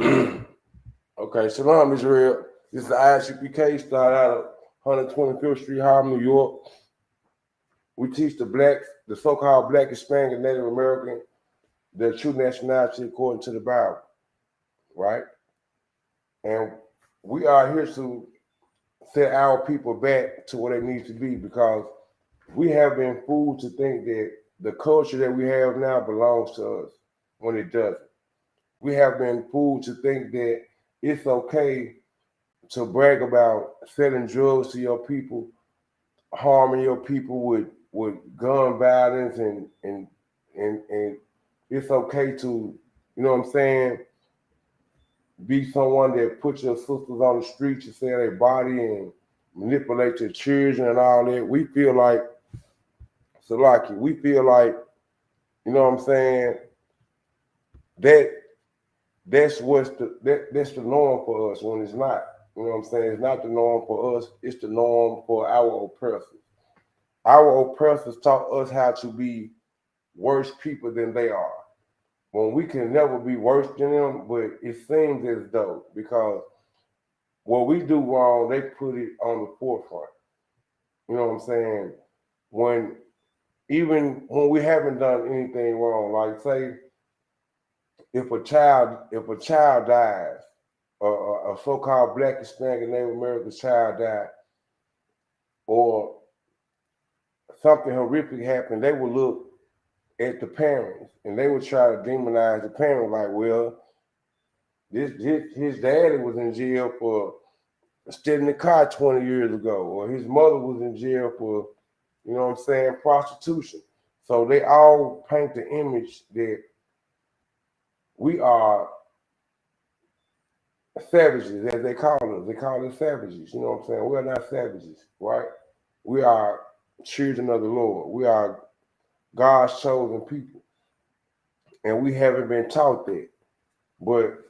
Okay, Shalom Israel. This is the ISUPK, started out of 125th Street, Harlem, New York. We teach the so-called Black, Hispanic, and Native American, their true nationality according to the Bible, right? And we are here to set our people back to what they need to be because we have been fooled to think that the culture that we have now belongs to us when it doesn't. We have been fooled to think that it's okay to brag about selling drugs to your people, harming your people with gun violence and it's okay to, you know what I'm saying, be someone that puts your sisters on the street to sell their body and manipulate your children and all that. We feel like Salaki, we feel like, you know what I'm saying, that that's the norm for us when it's not. You know what I'm saying? It's not the norm for us, it's the norm for our oppressors. Our oppressors taught us how to be worse people than they are. When we can never be worse than them, but it seems as though because what we do wrong, they put it on the forefront. You know what I'm saying? When even when we haven't done anything wrong, like say if a child dies, a so-called Black, Hispanic, and Native American child died, or something horrific happened, they would look at the parents and they would try to demonize the parent, like, well, his daddy was in jail for stealing the car 20 years ago, or his mother was in jail for, you know what I'm saying, prostitution. So they all paint the image that we are savages, as they call us. They call us savages. You know what I'm saying? We are not savages, right? We are children of the Lord. We are God's chosen people. And we haven't been taught that. But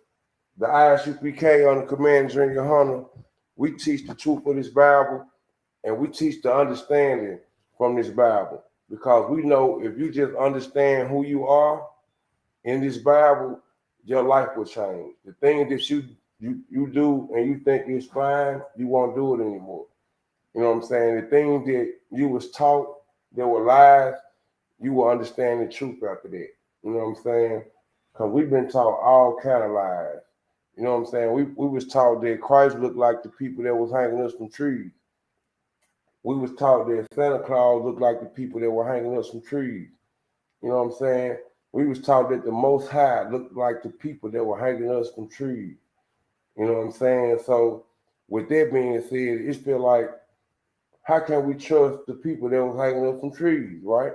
the ISUPK on the Command Junior Hunter, we teach the truth of this Bible and we teach the understanding from this Bible. Because we know if you just understand who you are in this Bible, your life will change. The things that you do and you think is fine, you won't do it anymore. You know what I'm saying? The things that you was taught that were lies, you will understand the truth after that. You know what I'm saying? Because we've been taught all kind of lies. You know what I'm saying? We was taught that Christ looked like the people that was hanging us from trees. We was taught that Santa Claus looked like the people that were hanging us from trees. You know what I'm saying? We was taught that the Most High looked like the people that were hanging us from trees. You know what I'm saying? So with that being said, it feel like how can we trust the people that was hanging us from trees, right?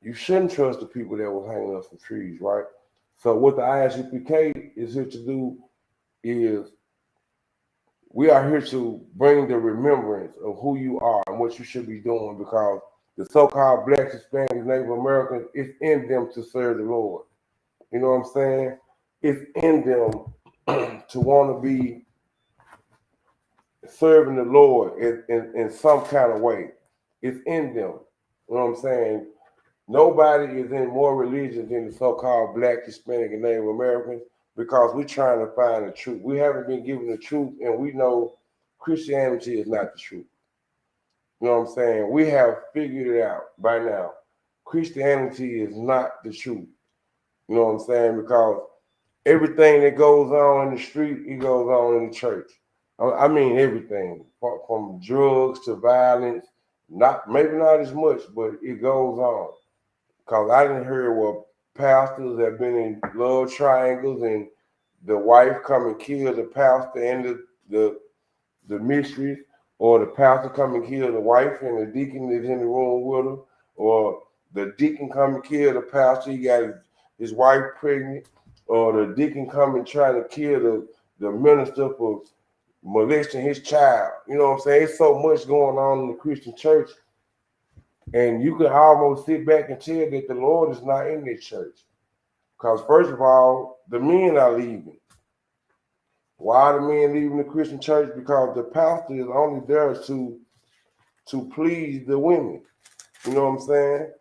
You shouldn't trust the people that was hanging us from trees, right? So what the ISUPK is here to do is we are here to bring the remembrance of who you are and what you should be doing because the so-called Blacks, Hispanics, Native Americans, it's in them to serve the Lord. You know what I'm saying? It's in them to want to be serving the Lord in some kind of way. It's in them. You know what I'm saying? Nobody is in more religion than the so-called Black, Hispanic, and Native Americans because we're trying to find the truth. We haven't been given the truth, and we know Christianity is not the truth. You know what I'm saying? We have figured it out by now. Christianity is not the truth. You know what I'm saying? Because everything that goes on in the street, it goes on in the church. I mean everything, from drugs to violence. Not maybe not as much, but it goes on. Cause I didn't hear where pastors have been in love triangles and the wife come and kill the pastor and the mistress, or the pastor come and kill the wife and the deacon is in the room with her, or the deacon come and kill the pastor, he got his wife pregnant, or the deacon come and try to kill the minister for molesting his child. You know what I'm saying? It's so much going on in the Christian church, and you can almost sit back and tell that the Lord is not in this church. Because first of all, the men are leaving. Why are the men leaving the Christian church? Because the pastor is only there to please the women. You know what I'm saying?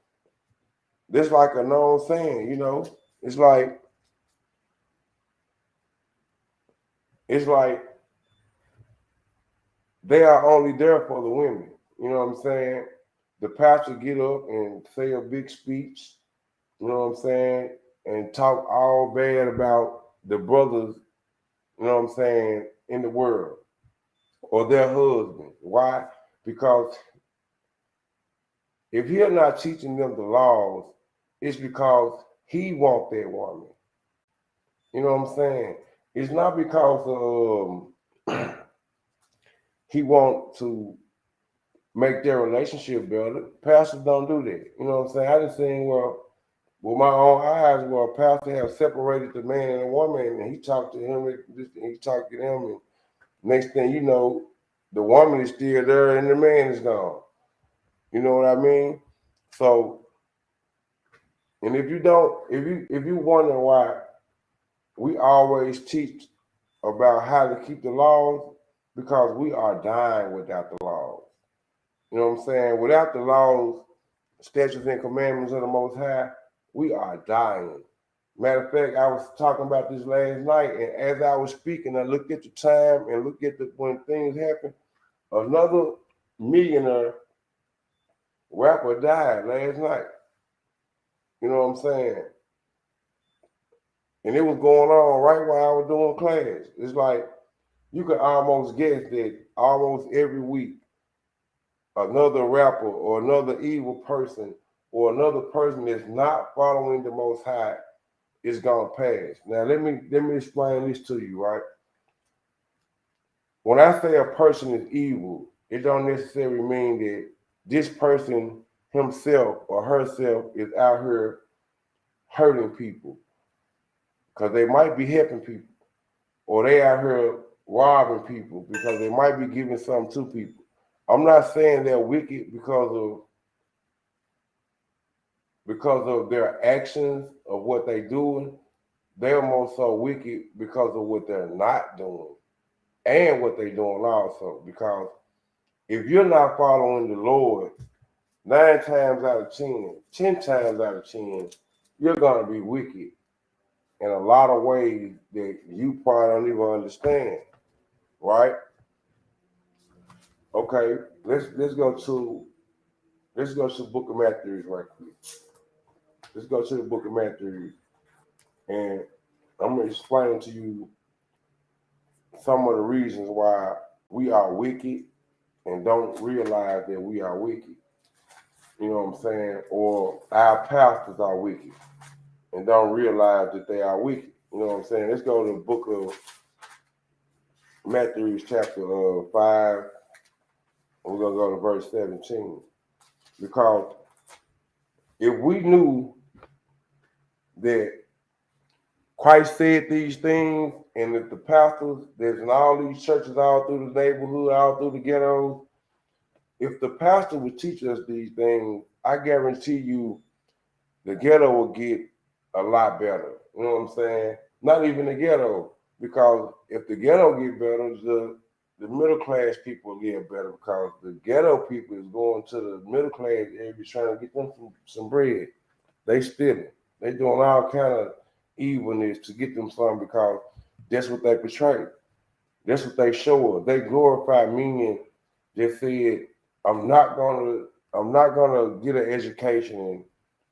That's like a known saying, you know. It's like it's like they are only there for the women. You know what I'm saying? The pastor get up and say a big speech, you know what I'm saying, and talk all bad about the brothers, you know what I'm saying, in the world or their husbands. Why? Because if he's not teaching them the laws, it's because he want that woman. You know what I'm saying? It's not because he want to make their relationship better. Pastors don't do that. You know what I'm saying? I just seen with my own eyes where a pastor have separated the man and the woman, and he talked to him, and he talked to them, and next thing you know, the woman is still there and the man is gone. You know what I mean? So, and if you wonder why we always teach about how to keep the laws, because we are dying without the laws. You know what I'm saying? Without the laws, statutes and commandments of the Most High, we are dying. Matter of fact, I was talking about this last night, and as I was speaking, I looked at the time and looked at when things happen. Another millionaire rapper died last night. You know what I'm saying? And it was going on right while I was doing class. It's like you could almost guess that almost every week, another rapper or another evil person or another person that's not following the Most High is gonna pass. Now let me explain this to you, right? When I say a person is evil, it don't necessarily mean that this person himself or herself is out here hurting people, because they might be helping people, or they out here robbing people because they might be giving something to people. I'm not saying they're wicked because of their actions of what they're doing. They're more so wicked because of what they're not doing and what they're doing also. Because if you're not following the Lord, 9 times out of 10, 10 times out of 10, you're gonna be wicked in a lot of ways that you probably don't even understand, right? Okay, let's go to the Book of Matthew right quick. Let's go to the Book of Matthew, and I'm gonna explain to you some of the reasons why we are wicked and don't realize that we are wicked. You know what I'm saying? Or our pastors are wicked and don't realize that they are wicked. You know what I'm saying? Let's go to the book of Matthew chapter 5. We're going to go to verse 17. Because if we knew that Christ said these things, and that the pastors that's in all these churches all through the neighborhood, all through the ghettos, if the pastor would teach us these things, I guarantee you the ghetto will get a lot better. You know what I'm saying? Not even the ghetto, because if the ghetto get better, the middle class people will get better, because the ghetto people is going to the middle class area trying to get them some bread. They stealing. They doing all kind of evilness to get them something, because that's what they portray. That's what they show us. They glorify meaning. They said, I'm not gonna get an education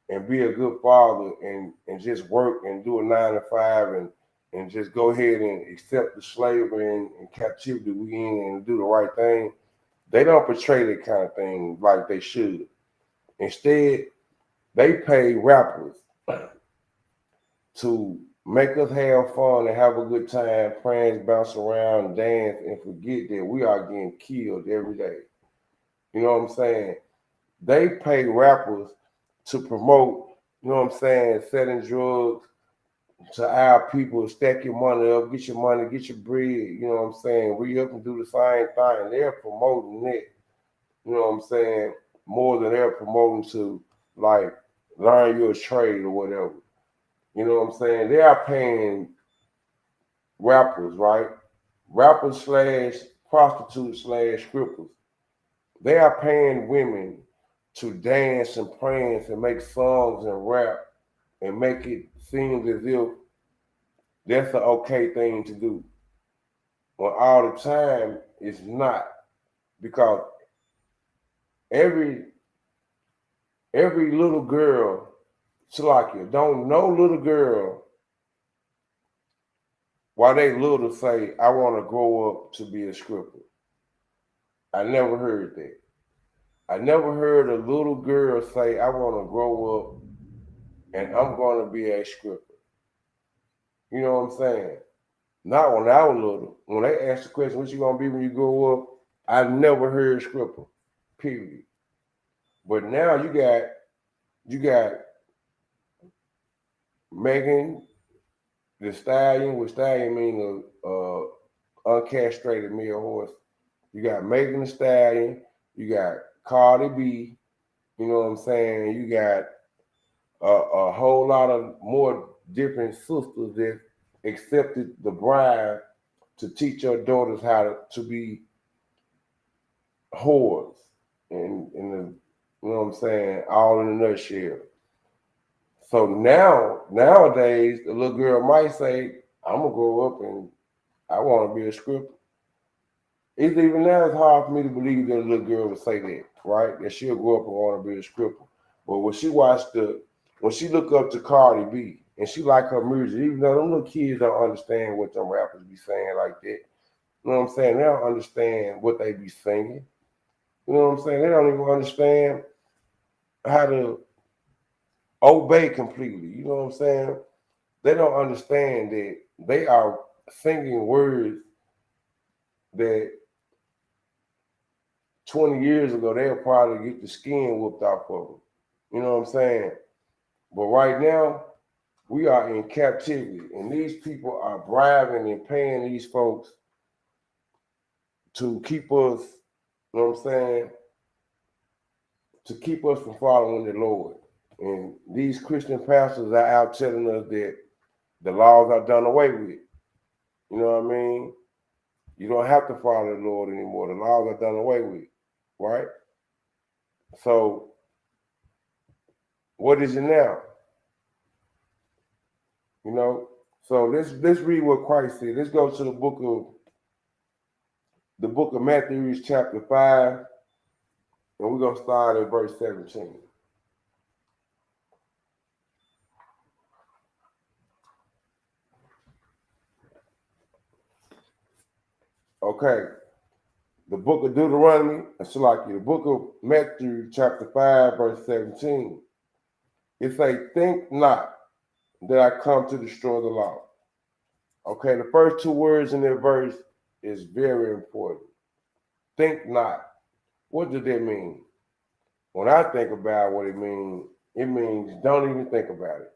and be a good father and just work and do a 9 to 5 and just go ahead and accept the slavery and captivity we in and do the right thing. They don't portray that kind of thing like they should. Instead, they pay rappers to make us have fun and have a good time, friends bounce around and dance, and forget that we are getting killed every day. You know what I'm saying? They pay rappers to promote, you know what I'm saying, selling drugs to our people, stack your money, get your bread, you know what I'm saying, re up and do the same thing. They're promoting it, you know what I'm saying, more than they're promoting to like learn your trade or whatever. You know what I'm saying? They are paying rappers, right? Rappers slash prostitutes slash strippers. They are paying women to dance and prance and make songs and rap and make it seem as if that's an okay thing to do. when all the time it's not, because every little girl, Salakia, don't no little girl while they little say, I want to grow up to be a stripper. I never heard that. I never heard a little girl say, I want to grow up and I'm going to be a stripper. You know what I'm saying? Not when I was little. When they asked the question, what you going to be when you grow up? I never heard stripper, period. But now you got Megan the Stallion, which Stallion means a uncastrated male horse. You got Megan the Stallion, you got Cardi B, you know what I'm saying? You got a whole lot of more different sisters that accepted the bribe to teach your daughters how to be whores. And the, you know what I'm saying? All in a nutshell. So nowadays, the little girl might say, I'm gonna grow up and I want to be a stripper. It's even now it's hard for me to believe that a little girl would say that, right? That she'll grow up and want to be a stripper. But when she look up to Cardi B and she like her music, even though them little kids don't understand what them rappers be saying like that. You know what I'm saying? They don't understand what they be singing. You know what I'm saying? They don't even understand how to obey completely. You know what I'm saying? They don't understand that they are singing words that 20 years ago they'll probably get the skin whooped off of them. You know what I'm saying? But right now, we are in captivity, and these people are bribing and paying these folks to keep us, you know what I'm saying, to keep us from following the Lord. And these Christian pastors are out telling us that the laws are done away with. You know what I mean? You don't have to follow the Lord anymore. The laws are done away with, right? So, what is it now? You know? So let's read what Christ said. Let's go to the book of Matthew, chapter 5, and we're gonna start at verse 17. Okay. The book of Deuteronomy, the book of Matthew, chapter 5, verse 17. It say, think not that I come to destroy the law. Okay, the first two words in that verse is very important. Think not. What does that mean? When I think about what it means don't even think about it.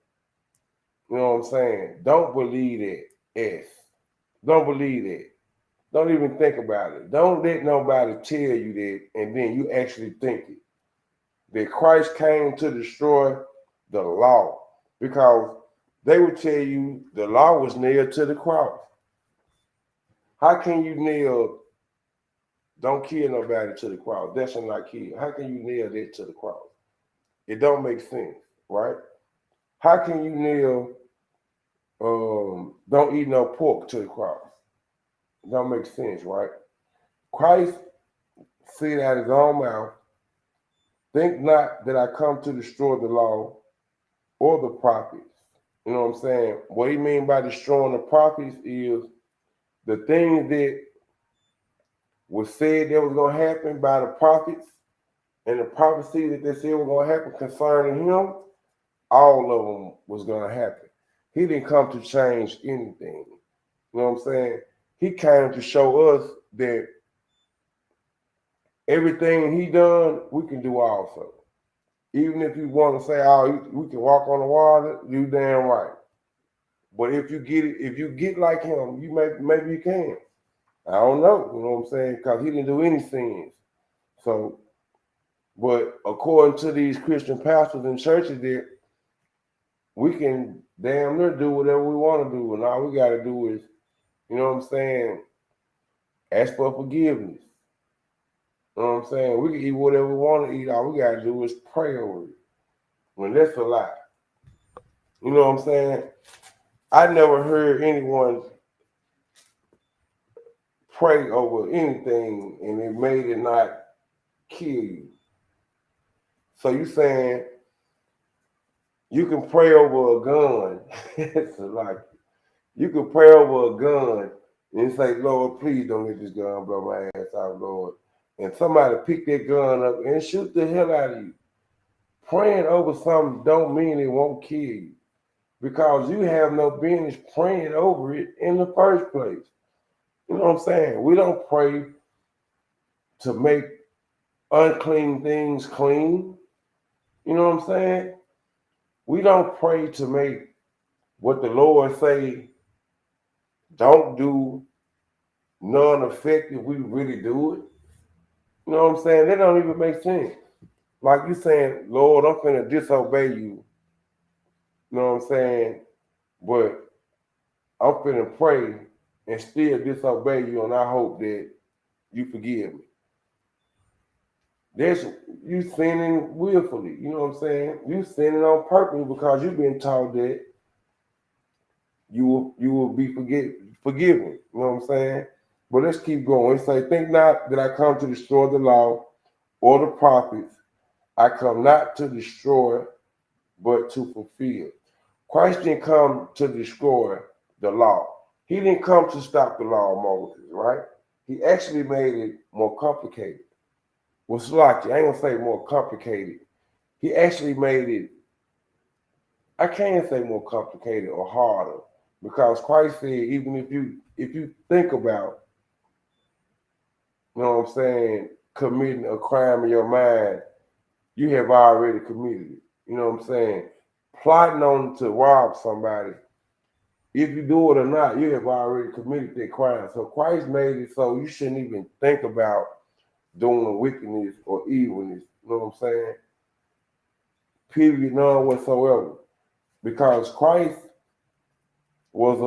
You know what I'm saying? Don't believe it. S. Don't believe it. Don't even think about it. Don't let nobody tell you that and then you actually think it. That Christ came to destroy the law, because they would tell you the law was nailed to the cross. How can you nail don't kill nobody to the cross? That should not kill. How can you nail that to the cross? It don't make sense, right? How can you nail don't eat no pork to the cross? It don't make sense, right? Christ said out his own mouth, think not that I come to destroy the law or the prophets. You know what I'm saying? What he mean by destroying the prophets is the things that was said that was going to happen by the prophets and the prophecy that they said was going to happen concerning him, all of them was going to happen. He didn't come to change anything. You know what I'm saying? He came to show us that everything he done, we can do also. Even if you want to say, oh, we can walk on the water, you damn right. But if you get like him, maybe you can. I don't know, you know what I'm saying? Because he didn't do any sins. So, but according to these Christian pastors and churches, that we can damn near do whatever we want to do, and all we got to do is, you know what I'm saying, ask for forgiveness. You know what I'm saying? We can eat whatever we want to eat. All we got to do is pray over it. When that's a lie. You know what I'm saying? I never heard anyone pray over anything and it made it not kill you. So you saying you can pray over a gun. It's like you can pray over a gun and say, Lord, please don't let this gun blow my ass out, Lord. And somebody pick that gun up and shoot the hell out of you. Praying over something don't mean it won't kill you, because you have no business praying over it in the first place. You know what I'm saying? We don't pray to make unclean things clean. You know what I'm saying? We don't pray to make what the Lord say don't do non-effective. We really do it. You know what I'm saying? That don't even make sense. Like you saying, Lord, I'm finna disobey you. You know what I'm saying? But I'm finna pray and still disobey you, and I hope that you forgive me. That's you sinning willfully. You know what I'm saying? You sinning on purpose because you've been taught that you will be forgiven. You know what I'm saying? But let's keep going. Say, think not that I come to destroy the law or the prophets. I come not to destroy, but to fulfill. Christ didn't come to destroy the law. He didn't come to stop the law of Moses, right? He actually made it more complicated. Well, Slaki, I ain't gonna say more complicated. He actually made it, I can't say more complicated or harder, because Christ said, even if you think about, you know what I'm saying, committing a crime in your mind, you have already committed it. You know what I'm saying? Plotting on to rob somebody, if you do it or not, you have already committed that crime. So Christ made it so you shouldn't even think about doing wickedness or evilness. You know what I'm saying? Period, none whatsoever. Because Christ was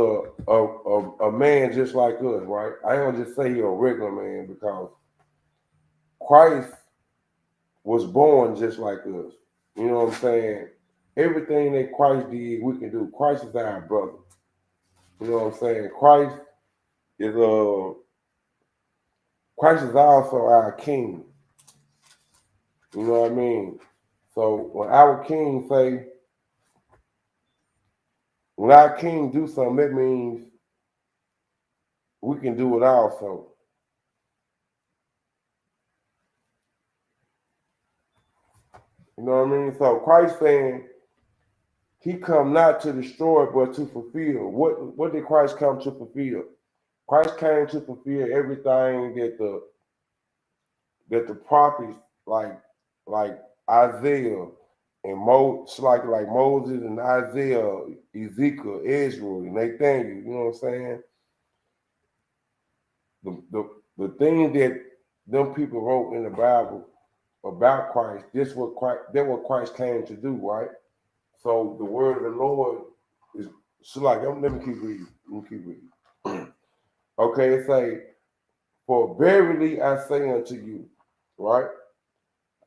a man just like us, right? I ain't gonna just say he's a regular man, because Christ was born just like us. You know what I'm saying? Everything that Christ did, we can do. Christ is our brother. You know what I'm saying? Christ is also our king. You know what I mean? So when our king say, when our king do something, that means we can do it also. You know what I mean? So Christ saying he come not to destroy, but to fulfill. What did Christ come to fulfill? Christ came to fulfill everything that the prophets like Isaiah and like Moses and Isaiah, Ezekiel, Israel, and Nathaniel, you know what I'm saying? The things that them people wrote in the Bible about Christ, what Christ came to do, right? So the word of the Lord is let me keep reading. Okay, it say, for verily I say unto you, right?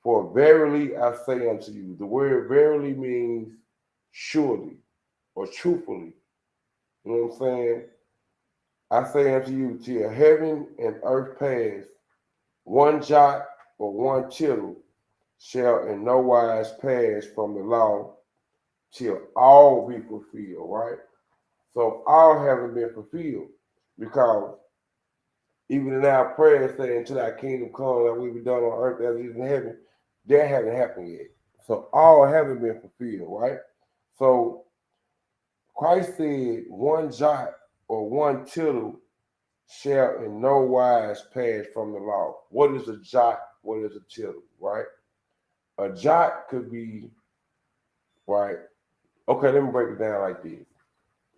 For verily I say unto you. The word verily means surely or truthfully. You know what I'm saying? I say unto you, till heaven and earth pass, one jot or one tittle shall in no wise pass from the law till all be fulfilled, right? So all haven't been fulfilled, because even in our prayers saying, until our kingdom come, that we be done on earth as it is in heaven, that haven't happened yet. So all haven't been fulfilled, right? So Christ said, one jot or one tittle shall in no wise pass from the law. What is a jot? What is a tittle, right? A jot could be, right? Okay, let me break it down like this.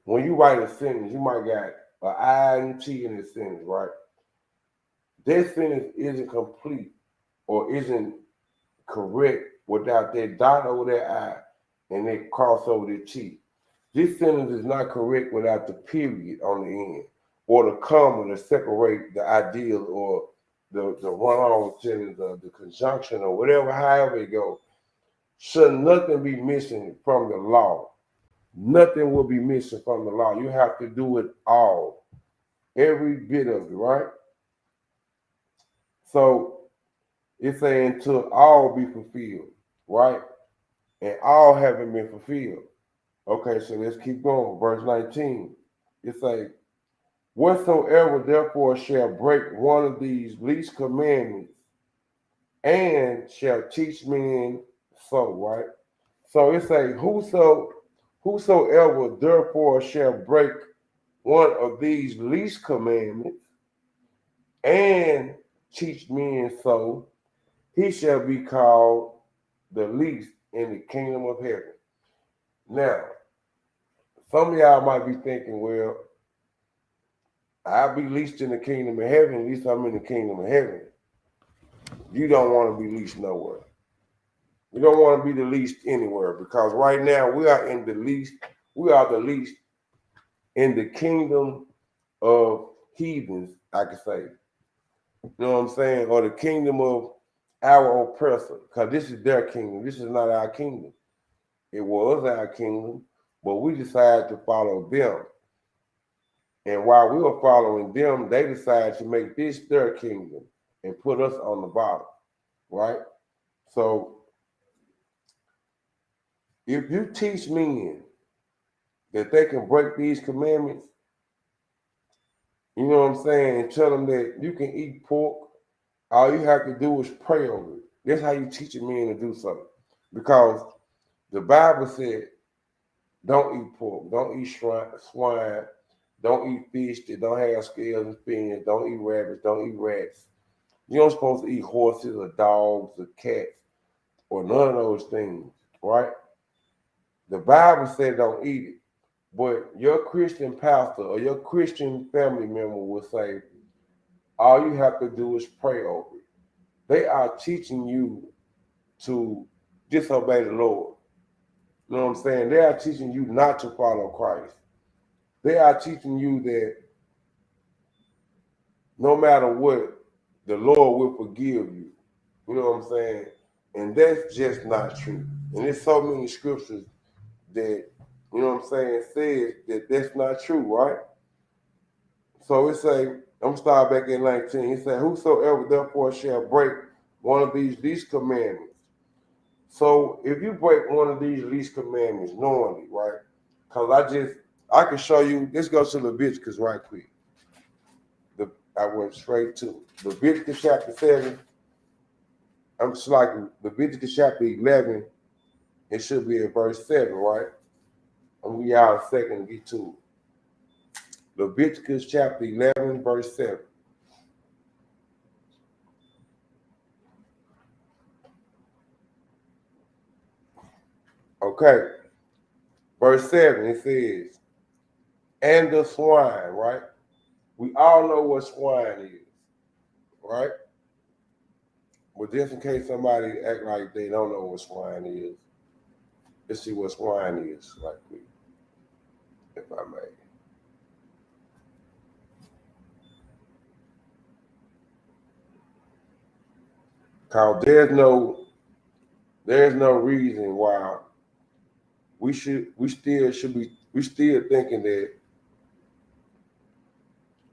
When you write a sentence, you might got an I and T in the sentence, right? That sentence isn't complete or isn't correct without that dot over that I and that cross over the T. This sentence is not correct without the period on the end or the comma to separate the ideal or the run-on sentence or the conjunction or whatever, however it goes. Should nothing be missing from the law? Nothing will be missing from the law. You have to do it all, every bit of it, right? So it's saying to all be fulfilled, right? And all haven't been fulfilled. Okay, so let's keep going. Verse 19. It says, whatsoever therefore shall break one of these least commandments and shall teach men so, right? So it says, whosoever therefore shall break one of these least commandments and teach men so, he shall be called the least in the kingdom of heaven. Now, some of y'all might be thinking, well, I'll be least in the kingdom of heaven, at least I'm in the kingdom of heaven. You don't want to be least nowhere. You don't want to be the least anywhere because right now we are the least in the kingdom of heathens, I could say. You know what I'm saying? Or the kingdom of our oppressor, because this is their kingdom. This is not our kingdom. It was our kingdom, but we decided to follow them. And while we were following them, they decided to make this their kingdom and put us on the bottom, right? So if you teach men that they can break these commandments, you know what I'm saying, and tell them that you can eat pork, all you have to do is pray over it. That's how you teach a man to do something. Because the Bible said, don't eat pork, don't eat swine, don't eat fish that don't have scales and fins, don't eat rabbits, don't eat rats. You don't supposed to eat horses or dogs or cats or none of those things, right? The Bible said don't eat it. But your Christian pastor or your Christian family member will say, all you have to do is pray over it. They are teaching you to disobey the Lord. You know what I'm saying? They are teaching you not to follow Christ. They are teaching you that no matter what, the Lord will forgive you. You know what I'm saying? And that's just not true. And there's so many scriptures that, you know what I'm saying, says that that's not true, right? So it say, I'm start back at 19. It said, whosoever therefore shall break one of these least commandments. So if you break one of these least commandments knowingly, right? Because I can show you, let's go to Leviticus right quick. I went straight to Leviticus chapter 7. I'm just like Leviticus chapter 11. It should be at verse 7, right? I'm going to give y'all a second to get to it. Leviticus chapter 11, verse 7. Okay. Verse 7, it says, and the swine, right? We all know what swine is, right? But just in case somebody act like they don't know what swine is, let's see what swine is right quick, if I may. Cause there's no reason why we still thinking that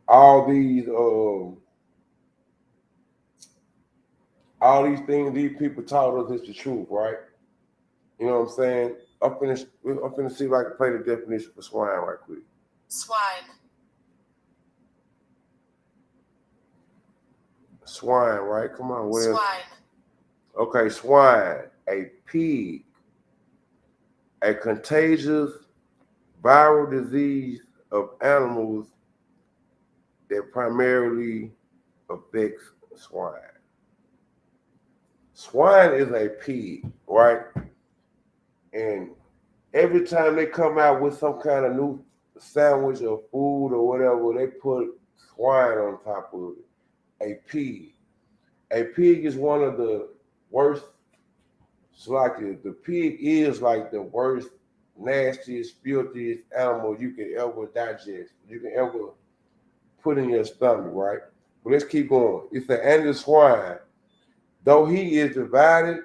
all these things these people taught us is the truth, right? You know what I'm saying? I'm finna see if I can play the definition for swine right quick. Swine. Swine, right? Come on, what else? Swine. Okay, swine, a pig, a contagious viral disease of animals that primarily affects swine. Swine is a pig, right? And every time they come out with some kind of new sandwich or food or whatever, they put swine on top of it. A pig. A pig is one of the worst. It's like the pig is like the worst, nastiest, filthiest animal you can ever digest. You can ever put in your stomach, right? But let's keep going. It's the and the swine. Though he is divided,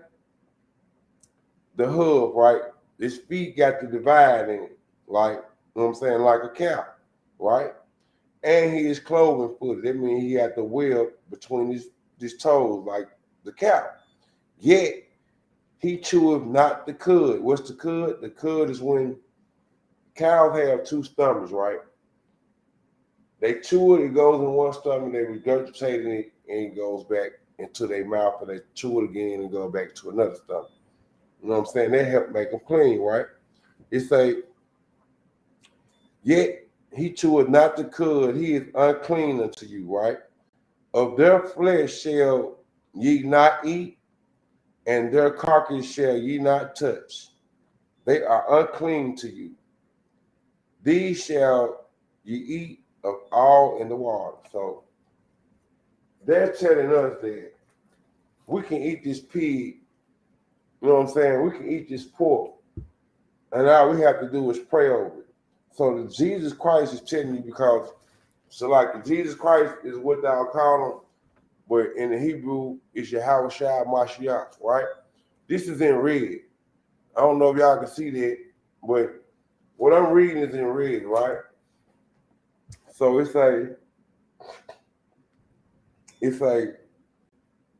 the hoof, right? His feet got to divide in it, like, you know what I'm saying, like a cow, right? And he is cloven footed. That means he had the web between his toes like the cow. Yet he cheweth not the cud. What's the cud? The cud is when cows have two stomachs, right? They chew it, it goes in one stomach, they regurgitate it, and it goes back into their mouth, and they chew it again and go back to another stomach. You know what I'm saying? They help make them clean, right? It say, yet he cheweth not the cud, he is unclean unto you, right? Of their flesh shall ye not eat, and their carcass shall ye not touch. They are unclean to you. These shall ye eat of all in the water. So they're telling us that we can eat this pig, you know what I'm saying? We can eat this pork, and all we have to do is pray over it. So the Jesus Christ is telling you because, so like Jesus Christ is what thou call him, but in the Hebrew, it's Yahushua Mashiach, right? This is in red. I don't know if y'all can see that, but what I'm reading is in red, right? So it's like,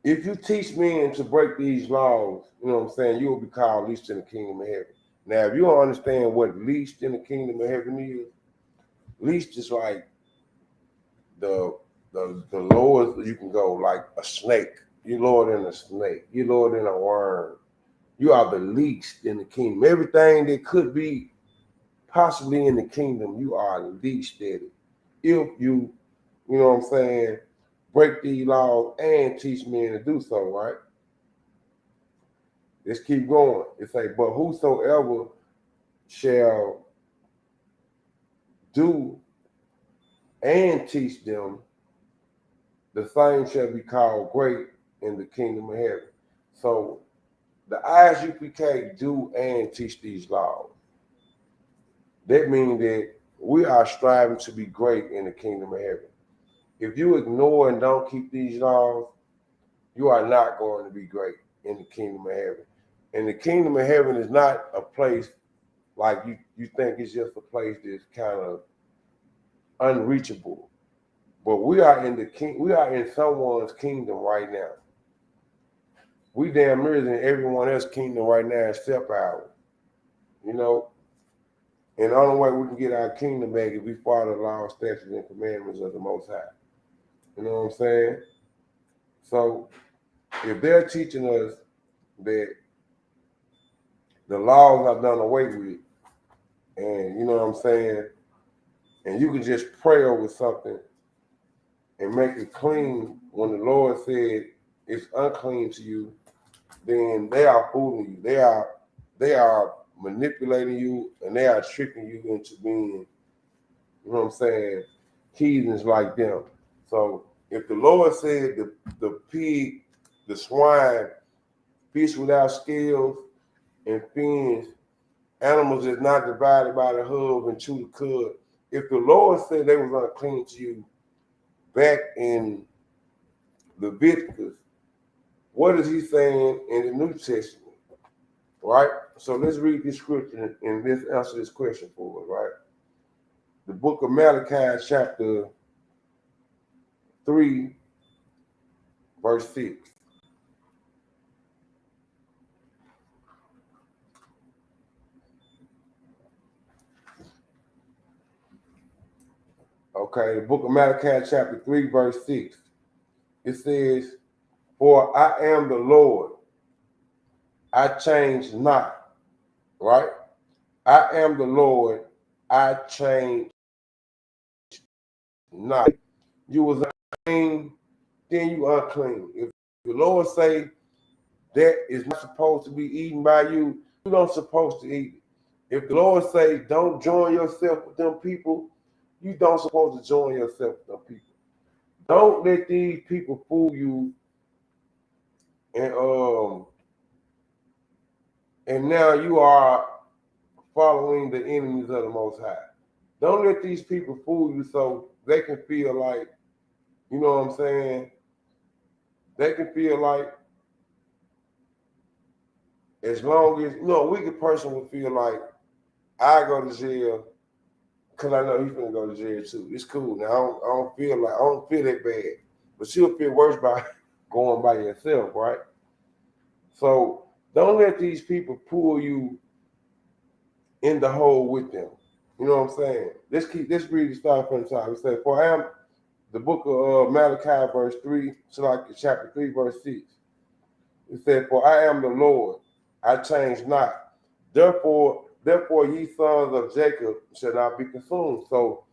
if you teach men to break these laws, you know what I'm saying, you will be called least in the kingdom of heaven. Now, if you don't understand what least in the kingdom of heaven is, least is like the lowest you can go, like a snake. You're lower than a snake. You're lower than a worm. You are the least in the kingdom. Everything that could be possibly in the kingdom, you are least at it. If you know what I'm saying, break these laws and teach men to do so, right? Let's keep going. It's like, but whosoever shall do and teach them, the same shall be called great in the kingdom of heaven. So the ISUPK do and teach these laws. That means that we are striving to be great in the kingdom of heaven. If you ignore and don't keep these laws, you are not going to be great in the kingdom of heaven. And the kingdom of heaven is not a place like you think it's just a place that's kind of unreachable. But we are in someone's kingdom right now. We damn near in everyone else's kingdom right now except ours. You know? And the only way we can get our kingdom back is we follow the law, statutes, and commandments of the Most High. You know what I'm saying? So if they're teaching us that the laws are done away with, and you know what I'm saying, and you can just pray over something and make it clean when the Lord said it's unclean to you, then they are fooling you. They are manipulating you, and they are tricking you into being, you know what I'm saying, heathens like them. So if the Lord said the pig, the swine, fish without scales and fins, animals that's not divided by the hoof and chew the cud, if the Lord said they was unclean to you back in Leviticus, what is he saying in the New Testament? Right? So let's read this scripture and let's answer this question for us, right? The book of Malachi, chapter 3, verse 6. Okay, the book of Malachi, chapter 3, verse 6. It says, for I am the Lord, I change not, right? I am the Lord, I change not. You was unclean, then you unclean. If the Lord say that is not supposed to be eaten by you, you don't supposed to eat it. If the Lord say don't join yourself with them people, you don't supposed to join yourself with them people. Don't let these people fool you and now you are following the enemies of the Most High. Don't let these people fool you so they can feel like, you know what I'm saying? They can feel like as long as, a wicked person would feel like I go to jail because I know he's gonna go to jail too. It's cool. Now I don't feel that bad, but she'll feel worse by going by yourself, right? So don't let these people pull you in the hole with them. You know what I'm saying? Let's read the start from the top. It says, "For I am," the book of Malachi, verse 3, so like chapter 3, verse 6. It said, "For I am the Lord, I change not. Therefore, ye sons of Jacob shall not be consumed." So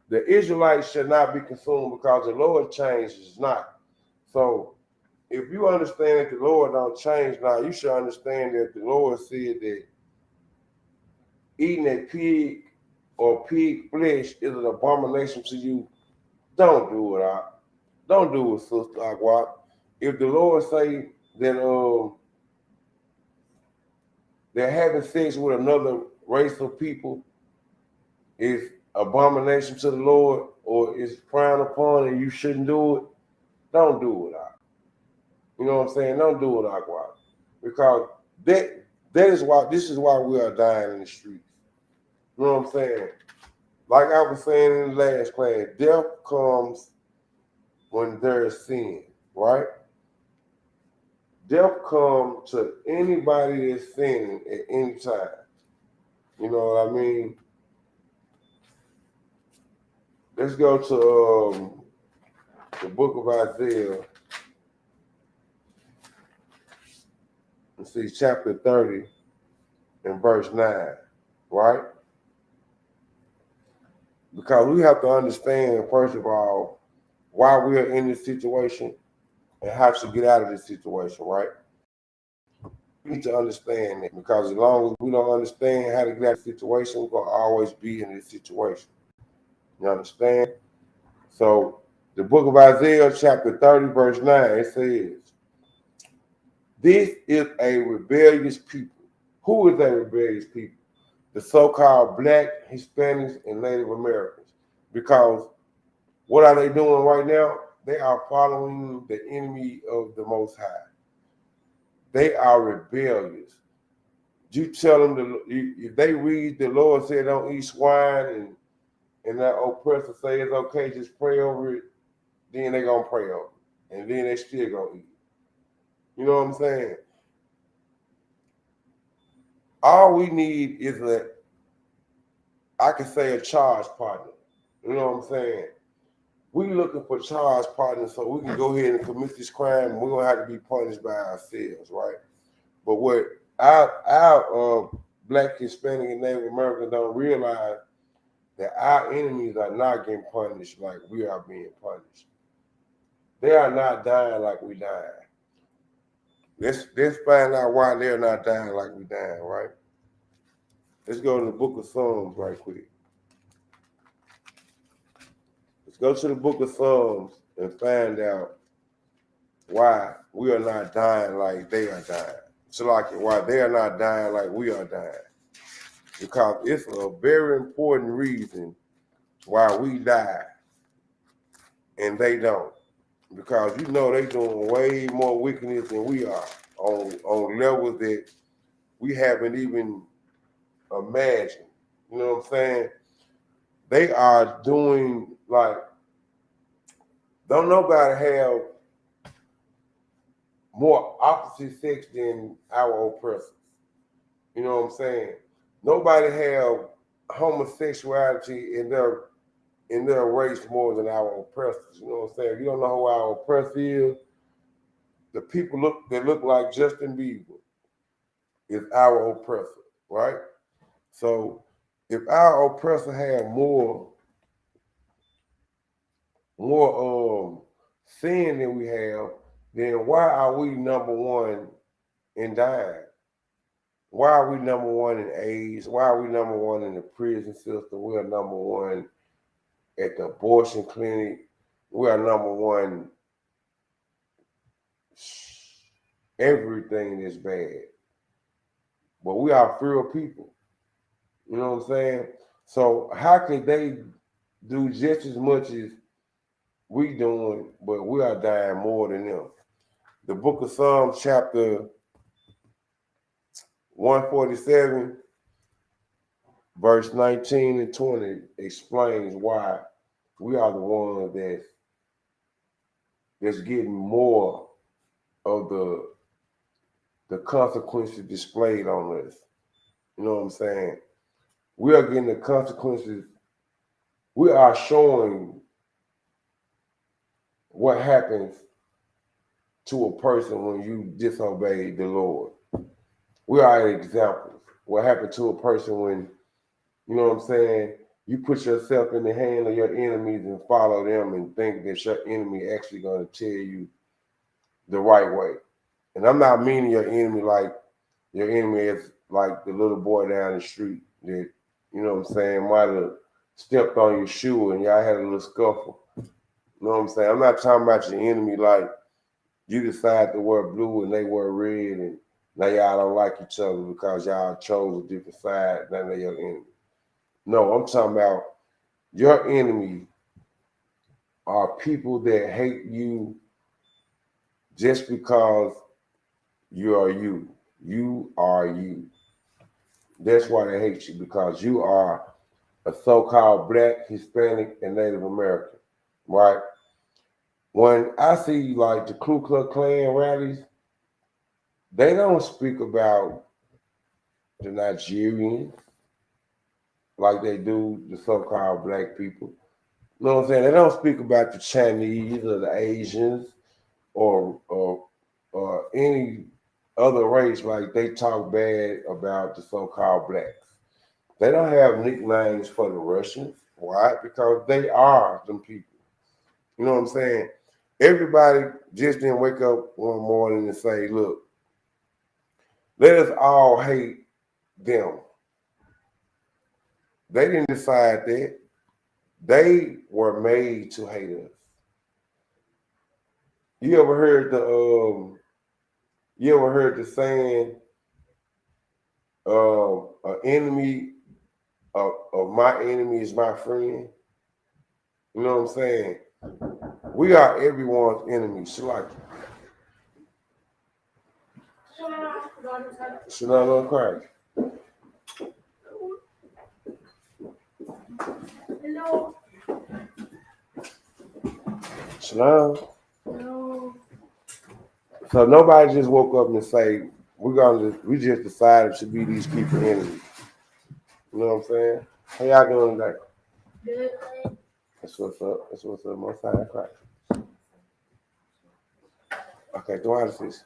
the Israelites shall not be consumed because the Lord changes not. So if you understand that the Lord don't change now, you should understand that the Lord said that eating a pig or pig flesh is an abomination to you. Don't do it, Ak. Don't do it, Sister Aqua. If the Lord say that they're having sex with another race of people is abomination to the Lord or is frowned upon and you shouldn't do it, don't do it, Ak. You know what I'm saying? Don't do it, Aqua. Because this is why we are dying in the streets. You know what I'm saying? Like I was saying in the last class, death comes when there is sin, right? Death comes to anybody that's sinning at any time. You know what I mean? Let's go to the book of Isaiah and see chapter 30 and verse 9, right? Because we have to understand, first of all, why we are in this situation and how to get out of this situation, right? We need to understand that because as long as we don't understand how to get out of the situation, we're going to always be in this situation. You understand? So the book of Isaiah, chapter 30, verse 9, it says, "This is a rebellious people." Who is a rebellious people? The so-called Black, Hispanics, and Native Americans. Because what are they doing right now? They are following the enemy of the Most High. They are rebellious. You tell them, if they read the Lord said don't eat swine and that oppressor say it's okay, just pray over it, then they gonna pray over it. And then they still gonna eat. You know what I'm saying? All we need is I can say a charge partner. You know what I'm saying? We looking for charge partners so we can go ahead and commit this crime and we're gonna have to be punished by ourselves, right? But what our Black, Hispanic, and Native Americans don't realize that our enemies are not getting punished like we are being punished. They are not dying like we dying. Let's find out why they're not dying like we dying, right? Let's go to the book of Psalms right quick. Let's go to the book of Psalms and find out why we are not dying like they are dying. So like why they are not dying like we are dying. Because it's a very important reason why we die and they don't. Because you know they doing way more wickedness than we are on levels that we haven't even imagined. You know what I'm saying? They are doing like, don't nobody have more opposite sex than our oppressors. You know what I'm saying? Nobody have homosexuality in their race more than our oppressors. You know what I'm saying? If you don't know who our oppressor is, the people that look like Justin Bieber is our oppressor, right? So if our oppressor had more sin than we have, then why are we number one in dying? Why are we number one in AIDS? Why are we number one in the prison system? We are number one at the abortion clinic. We are number one. Everything is bad. But we are feral people. You know what I'm saying? So how can they do just as much as we doing, but we are dying more than them? The book of Psalms, chapter 147, verse 19 and 20 explains why we are the ones that's getting more of the consequences displayed on us. You know what I'm saying? We are getting the consequences. We are showing what happens to a person when you disobey the Lord. We are examples. What happened to a person when, you know what I'm saying, you put yourself in the hand of your enemies and follow them and think that your enemy actually going to tell you the right way. And I'm not meaning your enemy like your enemy is like the little boy down the street that, you know what I'm saying, might have stepped on your shoe and y'all had a little scuffle. You know what I'm saying? I'm not talking about your enemy like you decide to wear blue and they wear red and now y'all don't like each other because y'all chose a different side than your enemy. No, I'm talking about your enemy are people that hate you just because you are you. You are you. That's why they hate you, because you are a so-called Black, Hispanic, and Native American, right? When I see like the Ku Klux Klan rallies, they don't speak about the Nigerians like they do the so-called Black people. You know what I'm saying? They don't speak about the Chinese or the Asians or any other race like they talk bad about the so-called Blacks. They don't have nicknames for the Russians. Why? Because they are them people. You know what I'm saying? Everybody just didn't wake up one morning and say, look, let us all hate them. They didn't decide that. They were made to hate us. You ever heard the saying, an enemy of my enemy is my friend? You know what I'm saying? We are everyone's enemy. Shalom, Shalom Christ. Hello. Shalom. Hello. So nobody just woke up and say, we just decided to be these people enemies. You know what I'm saying? How y'all doing today? Good. That's what's up. That's what's up. Most High Christ. Okay, do I this?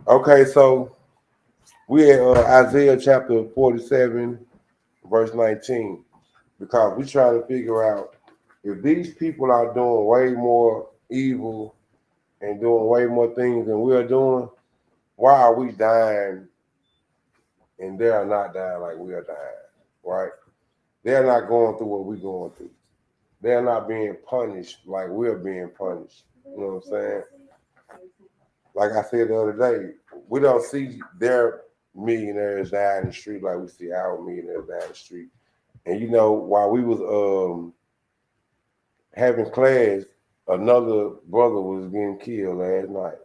Okay, so we at Isaiah chapter 47, verse 19, because we're trying to figure out if these people are doing way more evil and doing way more things than we're doing, why are we dying and they are not dying like we are dying, right? They're not going through what we're going through. They're not being punished like we're being punished. You know what I'm saying? Like I said the other day, we don't see their millionaires die in the street like we see our millionaires die in the street. And you know, while we was having class, another brother was getting killed last night.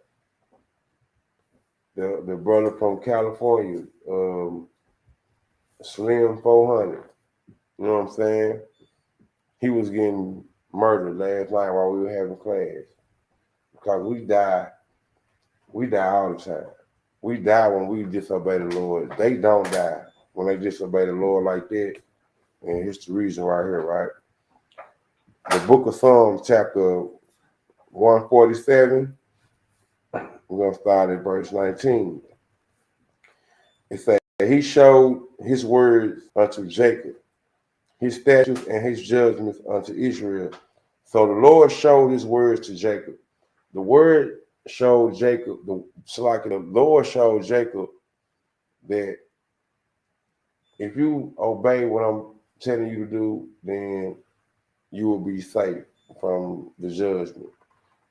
The brother from California, Slim 400. You know what I'm saying? He was getting murdered last night while we were having class. Because we die all the time. We die when we disobey the Lord. They don't die when they disobey the Lord like that. And here's the reason right here, right? The book of Psalms, chapter 147, we're going to start at verse 19. It says, he showed his words unto Jacob, his statutes and his judgments unto Israel. So the Lord showed his words to Jacob. The word showed Jacob, the Lord showed Jacob that if you obey what I'm telling you to do, then you will be safe from the judgment,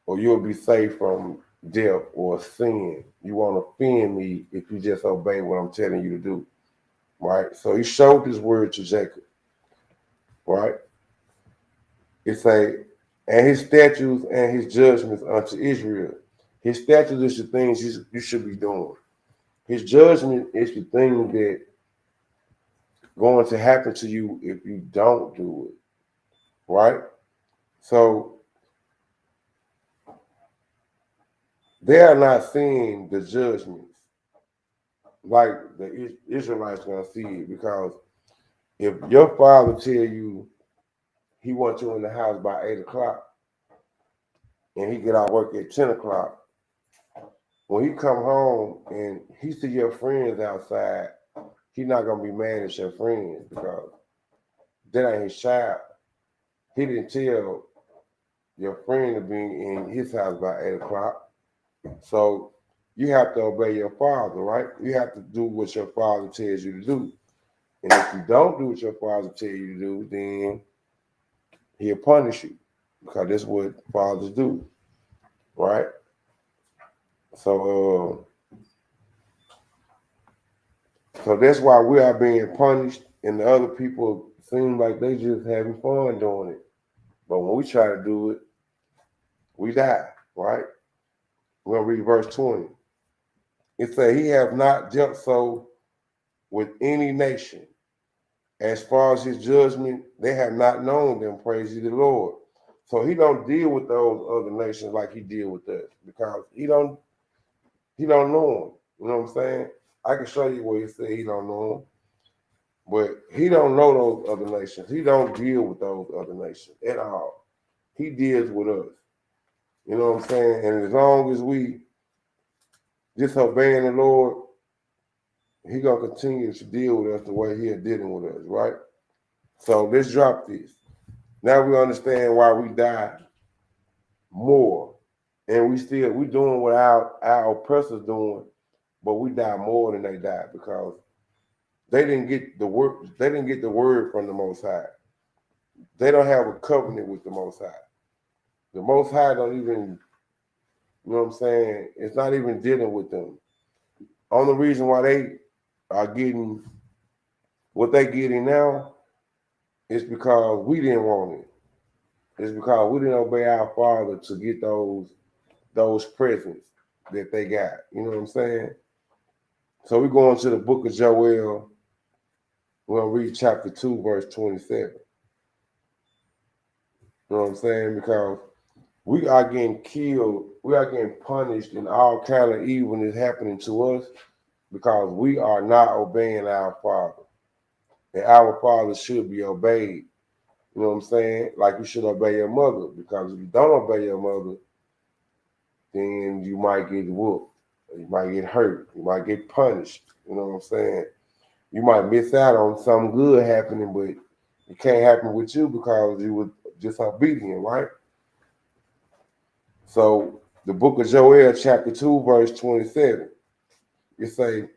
or you'll be safe from death or sin. You won't offend me if you just obey what I'm telling you to do, right? So he showed his word to Jacob, right? It say, and his statutes and his judgments unto Israel. His statutes is the things you should be doing. His judgment is the thing that going to happen to you if you don't do it, right? So they are not seeing the judgments like the Israelites gonna see it, because if your father tell you he wants you in the house by 8 o'clock and he get out work at 10 o'clock, when he come home and he see your friends outside, he not gonna be mad at your friends because that ain't his child. He didn't tell your friend to be in his house by 8 o'clock. So you have to obey your father, right? You have to do what your father tells you to do. And if you don't do what your father tells you to do, then he'll punish you, because that's what fathers do, right? So, so that's why we are being punished, and the other people seem like they just having fun doing it. But when we try to do it, we die, right? We're gonna read verse 20. It says, "He have not dealt so with any nation. As far as his judgment, they have not known them. Praise ye the Lord." So he don't deal with those other nations like he deal with us, because he don't know them. You know what I'm saying? I can show you where he said he don't know them, but he don't know those other nations. He don't deal with those other nations at all. He deals with us. You know what I'm saying? And as long as we disobeying the Lord, he gonna continue to deal with us the way he is dealing with us, right? So let's drop this. Now we understand why we die more, and we doing what our oppressors doing, but we die more than they died, because they didn't get the word. They didn't get the word from the Most High. They don't have a covenant with the Most High. The Most High don't even, you know what I'm saying? It's not even dealing with them. Only reason why they are getting what they getting now is because we didn't want it. It's because we didn't obey our Father to get those presents that they got. You know what I'm saying? So we go into the book of Joel. We're gonna read chapter 2, verse 27. You know what I'm saying? Because we are getting killed, we are getting punished, and all kind of evil is happening to us because we are not obeying our Father. And our Father should be obeyed. You know what I'm saying? Like you should obey your mother, because if you don't obey your mother, then you might get whooped. You might get hurt. You might get punished. You know what I'm saying? You might miss out on something good happening, but it can't happen with you because you were disobedient, right? So the book of Joel, chapter 2, verse 27, it say,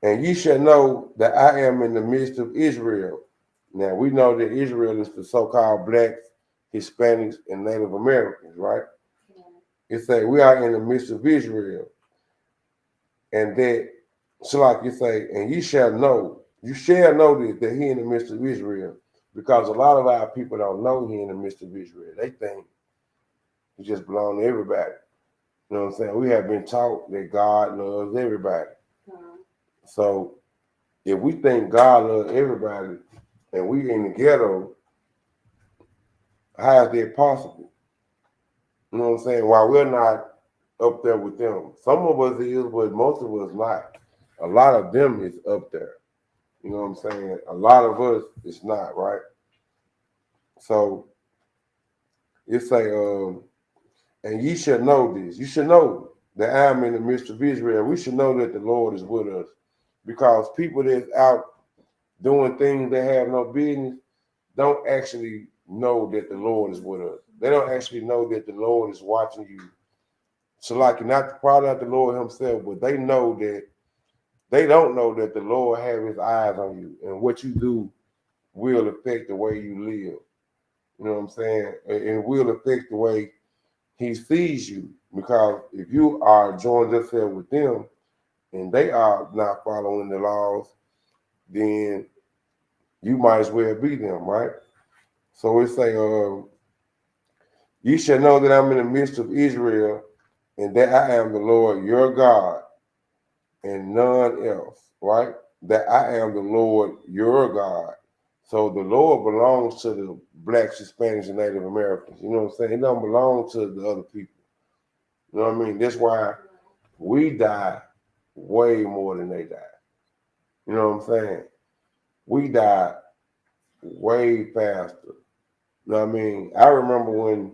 "And ye shall know that I am in the midst of Israel." Now we know that Israel is the so-called blacks, Hispanics, and Native Americans, right? Yeah. It say we are in the midst of Israel. And that, so like you say, and you shall know that he in the midst of Israel, because a lot of our people don't know he in the midst of Israel. They think he just belong to everybody. You know what I'm saying? We have been taught that God loves everybody. So if we think God loves everybody and we in the ghetto, how is that possible? You know what I'm saying? Why we're not up there with them. Some of us is, but most of us not. A lot of them is up there. You know what I'm saying? A lot of us is not, right? So it's like, and ye should know this. You should know that I am in the midst of Israel. We should know that the Lord is with us, because people that's out doing things they have no business don't actually know that the Lord is with us. They don't actually know that the Lord is watching you. So like, probably not the Lord himself, but they know that they don't know that the Lord have his eyes on you, and what you do will affect the way you live. You know what I'm saying? It will affect the way he sees you, because if you are joined yourself with them and they are not following the laws, then you might as well be them, right? So it's like, you shall know that I'm in the midst of Israel, and that I am the Lord your God, and none else, right? That I am the Lord your God. So the Lord belongs to the blacks, Hispanics, and Native Americans. You know what I'm saying? It don't belong to the other people. You know what I mean? That's why we die way more than they die. You know what I'm saying? We die way faster. You know what I mean? I remember when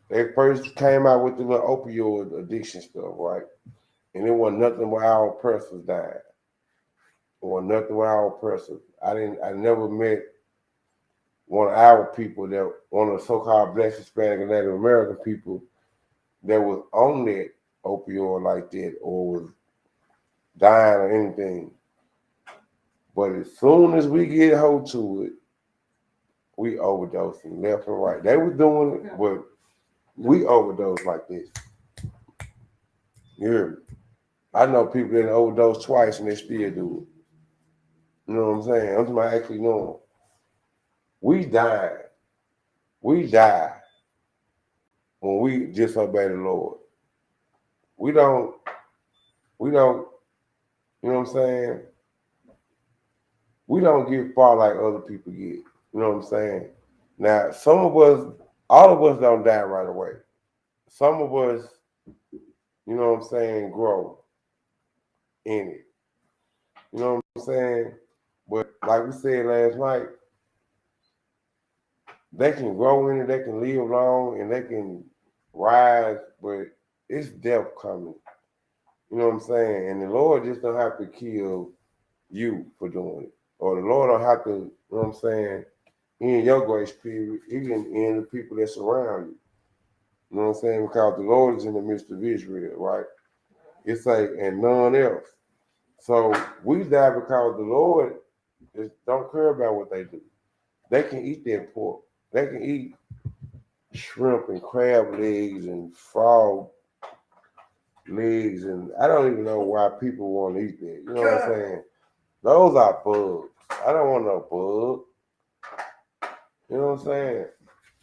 they first came out with the little opioid addiction stuff, right? And it wasn't nothing but our oppressors died. It wasn't nothing but our oppressors. I never met one of our people one of the so-called Black, Hispanic, and Native American people that was on that opioid like that or was dying or anything. But as soon as we get hold to it, we overdosing left and right. They were doing it, but we overdose like this. You hear me? I know people that overdose twice and they still do it. You know what I'm saying? I'm talking about actually knowing. We die. We die when we disobey the Lord. We don't, you know what I'm saying? We don't get far like other people get. You know what I'm saying? Now, some of us, all of us don't die right away. Some of us, you know what I'm saying, grow in it. You know what I'm saying? But like we said last night, they can grow in it, they can live long, and they can rise, but it's death coming. You know what I'm saying? And the Lord just don't have to kill you for doing it. Or the Lord don't have to, you know what I'm saying, in your grace period, even in the people that surround you. You know what I'm saying? Because the Lord is in the midst of Israel, right? It's like, and none else. So we die because the Lord don't care about what they do. They can eat that pork. They can eat shrimp and crab legs and frog legs, and I don't even know why people want to eat that. You know what I'm saying? Those are bugs. I don't want no bug. You know what I'm saying?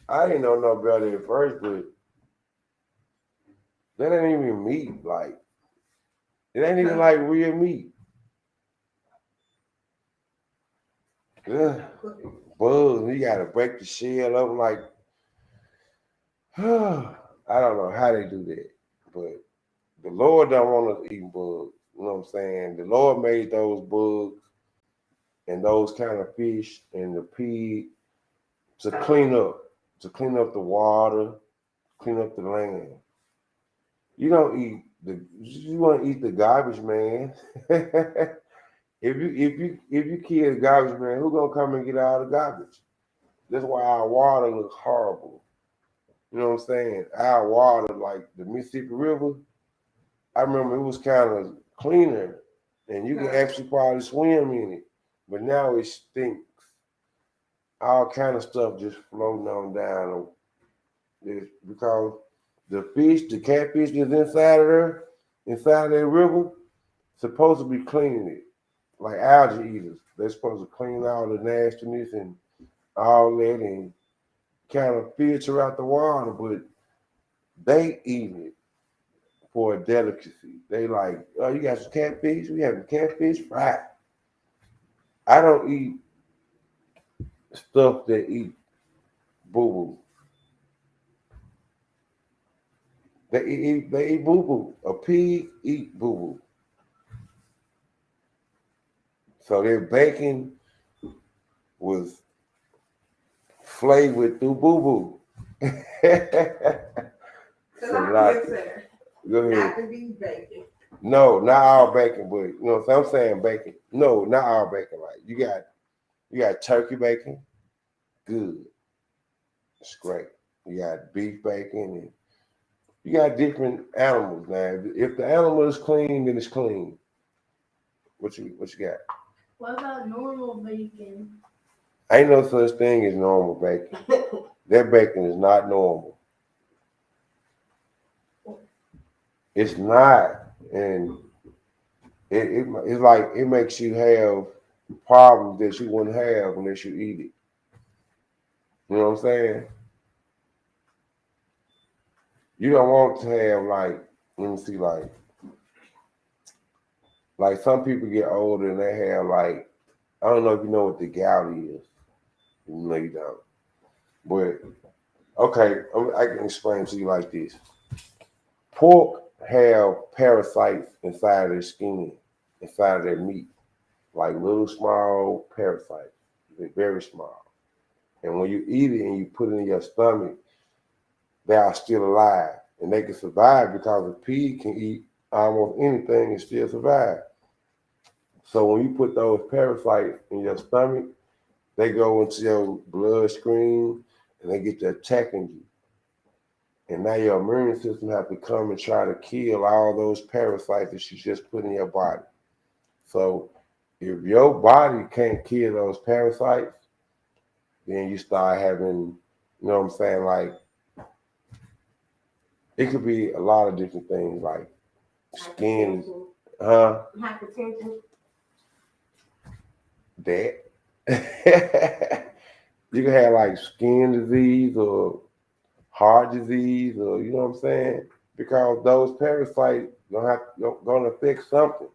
I didn't know no better at first, but that ain't even meat. Like, it ain't even like real meat. Ugh. Bugs, you gotta break the shell up like, I don't know how they do that, but the Lord don't want us eating bugs. You know what I'm saying? The Lord made those bugs and those kind of fish and the pig to clean up the water, clean up the land. You don't eat you want to eat the garbage man. If you kill the garbage man, who gonna come and get out of the garbage? That's why our water looks horrible. You know what I'm saying? Our water, like the Mississippi River, I remember it was kind of cleaner and you can actually probably swim in it. But now it stinks. All kind of stuff just floating on down. It's because the fish, the catfish that's inside of that river, supposed to be cleaning it. Like algae eaters. They're supposed to clean all the nastiness and all that and kind of filter out the water, but they eat it for a delicacy. They like, oh, you got some catfish? We have catfish fried. I don't eat stuff that eat boo boo. They eat boo boo. A pig eat boo boo. So their bacon was flavored through boo boo. Go ahead. Not to be bacon. No, not all bacon, but you know what I'm saying bacon. No, not all bacon. Like you got turkey bacon, good. It's great. You got beef bacon and you got different animals now. If the animal is clean, then it's clean. What you got? What about normal bacon? Ain't no such thing as normal bacon. That bacon is not normal. It's not, and it's like it makes you have problems that you wouldn't have unless you eat it. You know what I'm saying? You don't want to have like, let me see, like some people get older and they have like I don't know if you know what the gout is. No, you don't. But okay, I can explain to you like this. Pork have parasites inside of their skin, inside of their meat, like little small parasites. They're very small. And when you eat it and you put it in your stomach, they are still alive. And they can survive because a pig can eat almost anything and still survive. So when you put those parasites in your stomach, they go into your bloodstream and they get to attacking you. And now your immune system have to come and try to kill all those parasites that you just put in your body. So if your body can't kill those parasites, then you start having, you know what I'm saying, like it could be a lot of different things like skin, Hypertension. that. You can have like skin disease or heart disease or you know what I'm saying? Because those parasites gonna affect something.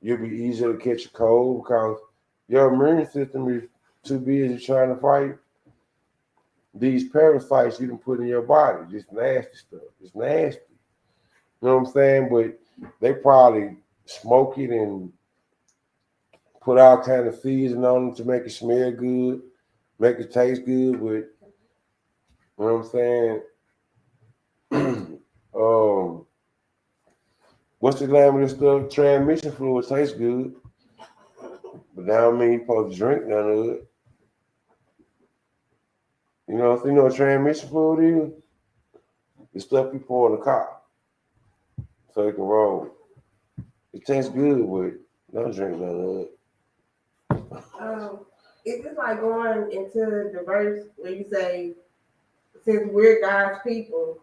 You'll be easier to catch a cold because your immune system is too busy trying to fight these parasites you can put in your body. Just nasty stuff. It's nasty. You know what I'm saying? But they probably smoke it and put all kind of seasoning on it to make it smell good, make it taste good. But you know what I'm saying? What's the name of this stuff? Transmission fluid tastes good, but that don't mean you're supposed to drink none of it. You know what transmission fluid is? The stuff you pour in the car so it can roll. It tastes good, but don't drink none of it. Is this like going into the verse where you say, since we're God's people,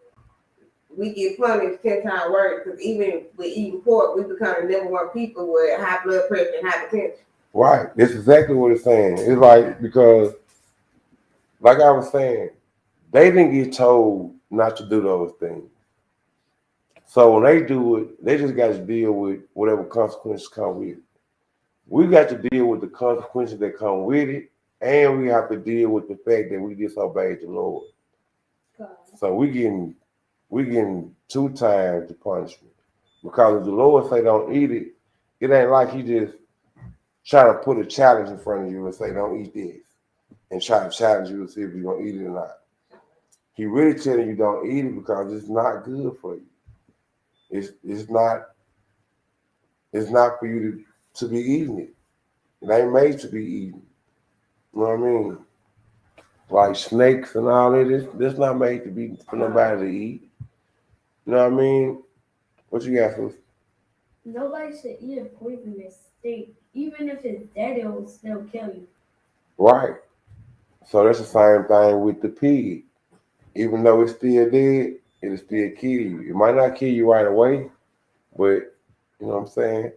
we get punished 10 times worse? Because even with eating pork, we become the number one people with high blood pressure and hypertension. Right. That's exactly what it's saying. It's like, because, like I was saying, they didn't get told not to do those things. So when they do it, they just got to deal with whatever consequences come with it. We got to deal with the consequences that come with it, and we have to deal with the fact that we disobeyed the Lord. God. So we getting 2 times the punishment. Because if the Lord say don't eat it, it ain't like he just trying to put a challenge in front of you and say don't eat this and try to challenge you to see if you're gonna eat it or not. He really telling you don't eat it because it's not good for you. It's not for you to be eating it. It ain't made to be eaten. You know what I mean? Like snakes and all that. This not made to be for nobody to eat. You know what I mean? What you got for? Nobody should eat a poisonous steak. Even if it's dead, it will still kill you. Right. So that's the same thing with the pig. Even though it's still dead, it'll still kill you. It might not kill you right away, but you know what I'm saying?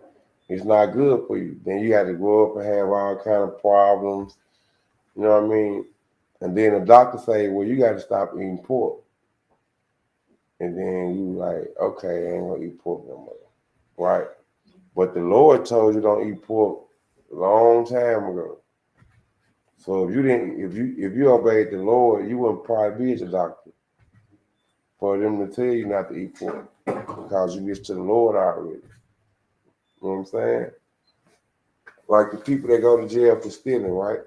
It's not good for you. Then you got to grow up and have all kind of problems. You know what I mean? And then the doctor say, well, you got to stop eating pork. And then you like, okay, I ain't gonna eat pork no more, right? But the Lord told you don't eat pork a long time ago. So if you obeyed the Lord, you wouldn't probably be at the doctor for them to tell you not to eat pork because you listen to the Lord already. You know what I'm saying? Like the people that go to jail for stealing, right?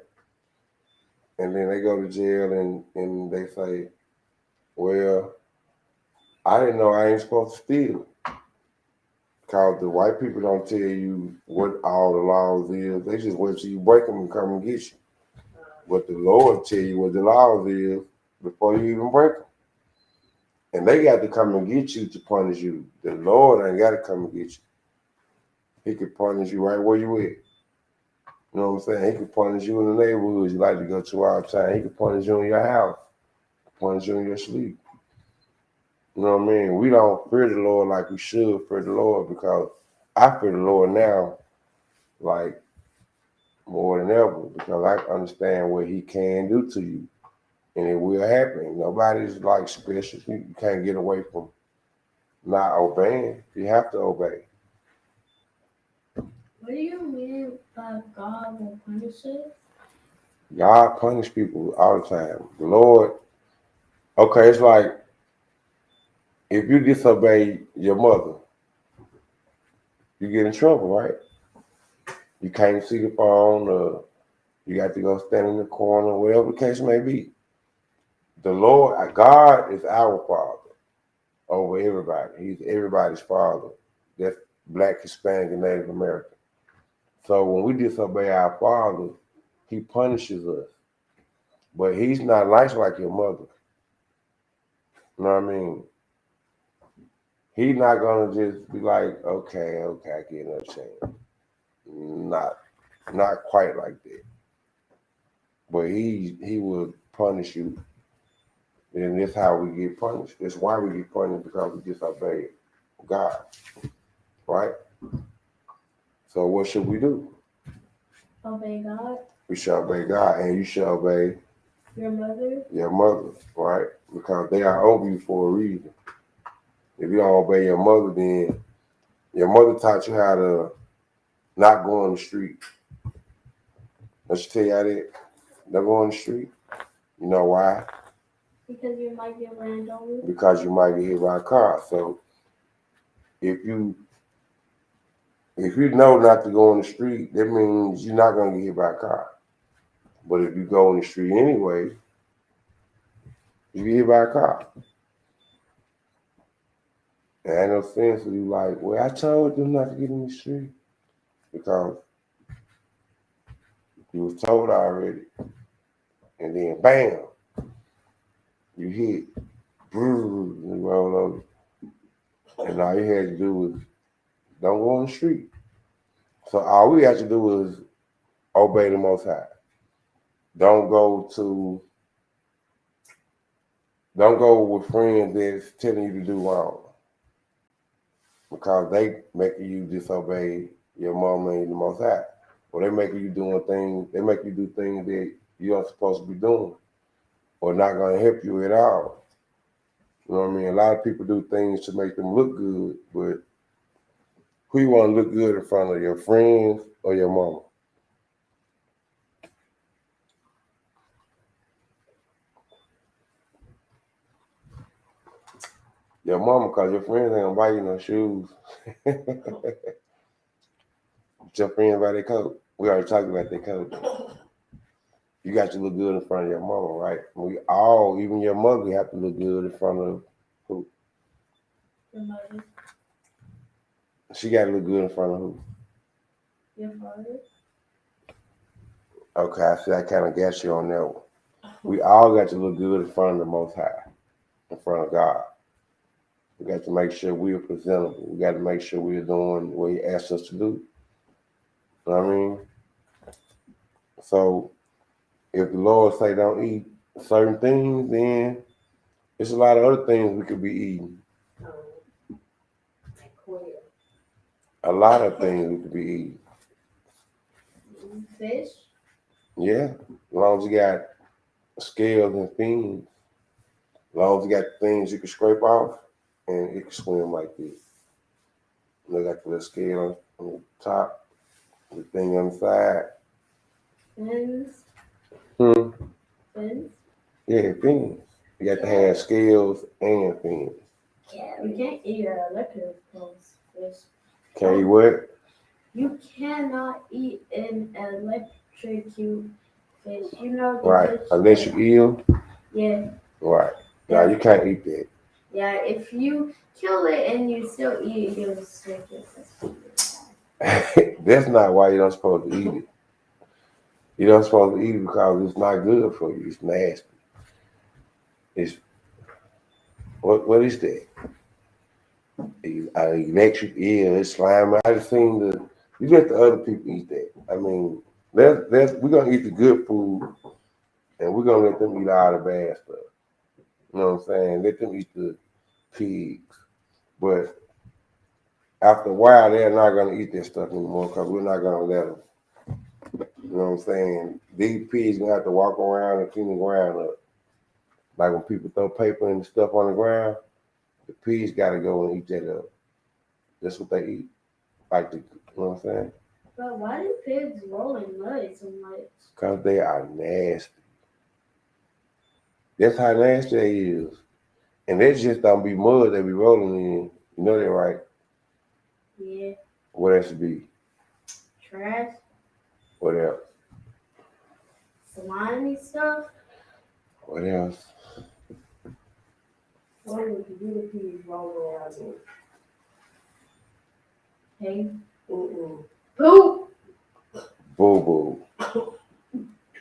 And then they go to jail and they say, well, I didn't know I ain't supposed to steal. Because the white people don't tell you what all the laws is. They just wait till you break them and come and get you. But the Lord tell you what the laws is before you even break them. And they got to come and get you to punish you. The Lord ain't got to come and get you. He could punish you right where you at. You know what I'm saying? He could punish you in the neighborhood you like to go to all the time. He could punish you in your house, punish you in your sleep. You know what I mean? We don't fear the Lord like we should fear the Lord because I fear the Lord now like more than ever because I understand what he can do to you. And it will happen. Nobody's like special. You can't get away from not obeying. You have to obey. What do you mean by God will punish us? God punish people all the time. The Lord, okay, it's like if you disobey your mother, you get in trouble, right? You can't see the phone, or you got to go stand in the corner, whatever the case may be. The Lord, God is our Father over everybody. He's everybody's Father. That's Black, Hispanic, and Native American. So when we disobey our Father, He punishes us. But He's not nice like your mother. You know what I mean? He's not gonna just be like, okay, I get another chance. Not quite like that. But he will punish you. And that's how we get punished. That's why we get punished, because we disobey God. Right? So what should we do? Obey God, We should obey God, and you should obey your mother. your mother, right? Because they are over you for a reason. If you don't obey your mother, then your mother taught you how to not go on the street. Let you tell you how that don't go on the street. You know why? Because you might get ran over. Because you might get hit by a car. So if you know not to go on the street, that means you're not gonna get hit by a car. But if you go on the street anyway, you get hit by a car. And ain't no sense of you like, well, I told them not to get in the street, because you was told already. And then bam, you hit, and you roll over. And all you had to do was don't go on the street. So all we have to do is obey the Most High. Don't go with friends that's telling you to do wrong, because they making you disobey your mama and the Most High. Or they making you doing things. They make you do things that you aren't supposed to be doing, or not gonna help you at all. You know what I mean? A lot of people do things to make them look good, but who you want to look good in front of, your friends or your mama? Your mama, because your friends ain't gonna buy you no shoes. Your friends buy their coat. We already talked about their coat. You got to look good in front of your mama, right? We all, even your mother, have to look good in front of who? Your mother, She got to look good in front of who? your father. Okay, I see. I kind of got you on that one. We all got to look good in front of the Most High, in front of God. We got to make sure we're presentable. We got to make sure we're doing what He asked us to do. You know what I mean? So if the Lord say don't eat certain things, then there's a lot of other things we could be eating. Like quail. A lot of things we could be eating. Fish. Yeah, as long as you got scales and fins, as long as you got things you can scrape off, and it can swim like this. They got the little scale on the top, the thing on the side. Fins. Hmm. Fins. Yeah, fins. You got to have scales and fins. Yeah, we can't eat electric fish. Okay, what? You cannot eat an electric fish. You know the Right. fish. Unless you eel. Yeah. Right. No, you can't eat that. Yeah, if you kill it and you still eat it, you'll sick it. That's not why you're not supposed to eat it. You're not supposed to eat it because it's not good for you. It's nasty. It's what is that? Electric eel. It's slime. I just seen you let the other people eat that. I mean, we're gonna eat the good food, and we're gonna let them eat all the bad stuff. You know what I'm saying? Let them eat the pigs, but after a while, they're not gonna eat that stuff anymore because we're not gonna let them. You know what I'm saying? These pigs gonna have to walk around and clean the ground up. Like when people throw paper and stuff on the ground, the pigs gotta go and eat that up. That's what they eat. You know what I'm saying? But why do pigs roll in mud so much? Because they are nasty. That's how nasty they is. And they just don't be mud they be rolling in. You know that, right? Yeah, What else should be? trash, What else? slimy stuff. What else? What would the millipedes roll around in? Hey, Mm-mm. poop. Boo boo.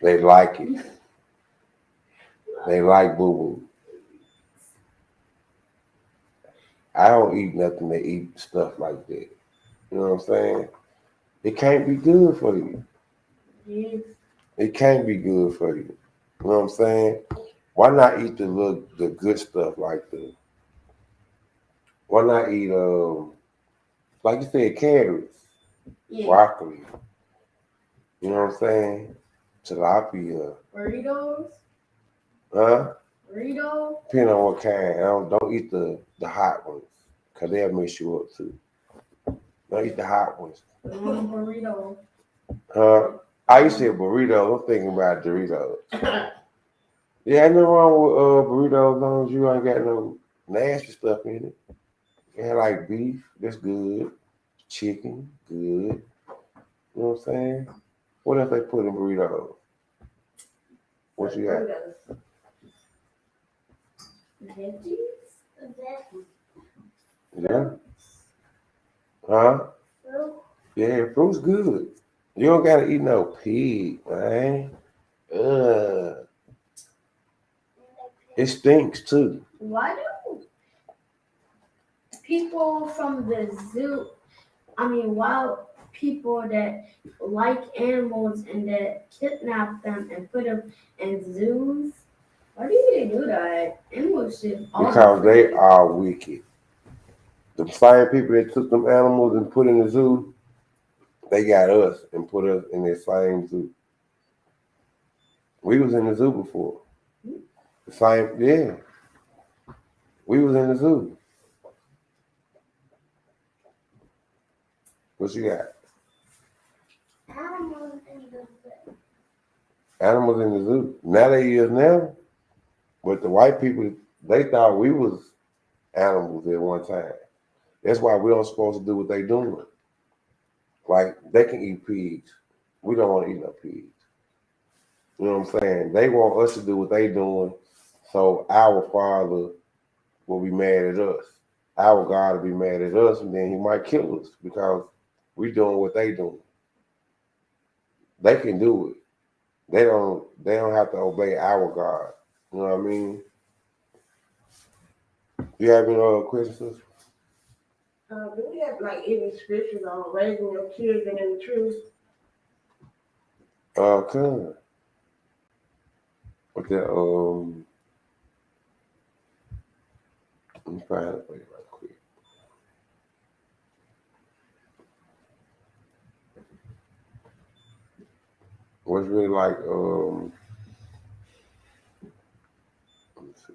They like it. They like boo boo. I don't eat nothing that eat stuff like that. You know what I'm saying? It can't be good for you. Yes. It can't be good for you. You know what I'm saying? Why not eat the good stuff like why not eat like you said, carrots, Yeah. broccoli, you know what I'm saying? Tilapia. Burritos. Huh? Burrito. Depending on what kind. Don't eat the hot ones. Cause they'll mess you up too. Don't eat the hot ones. Burrito. Huh? I used to say burritos. I'm thinking about Doritos. Yeah, ain't nothing wrong with burritos as long as you ain't got no nasty stuff in it. Yeah, like beef, that's good. Chicken, good. You know what I'm saying? What else they put in burritos? What you got? Veggies. Yeah? Huh? Fruit. Yeah, fruit's good. You don't gotta eat no pig, man. It stinks too. Why do people from the zoo, wild people that like animals and that kidnap them and put them in zoos, why do they do that? Animals should all Because be they free. are wicked. The same people that took them animals and put in the zoo, they got us and put us in that same zoo. We was in the zoo before. The same, yeah. We was in the zoo. What you got? Animals in the zoo. Animals in the zoo. Now they is now, but the white people they thought we was animals at one time. That's why we don't supposed to do what they doing. Like they can eat pigs. We don't want to eat no pigs. You know what I'm saying? They want us to do what they doing, so our father will be mad at us. Our God will be mad at us, and then he might kill us because we doing what they doing. They can do it. They don't have to obey our God. You know what I mean? You have any other questions? Do we have like any scriptures on raising your children in the truth? Come. What that let me find it for you right quick. What's really like let me see.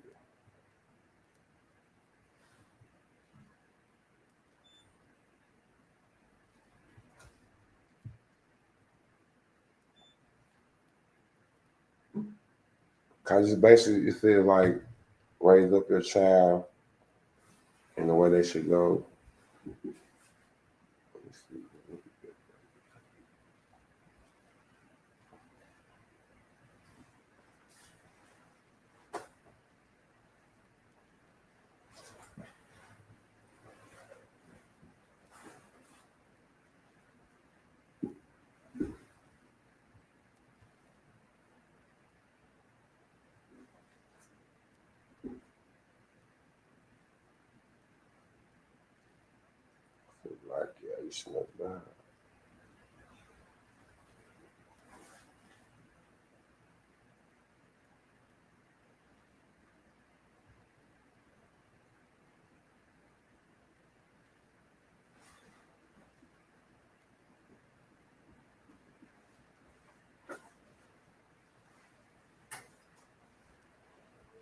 Cause it's basically it says like raise up your child in the way they should go. Let me see. Like yeah, you should know that.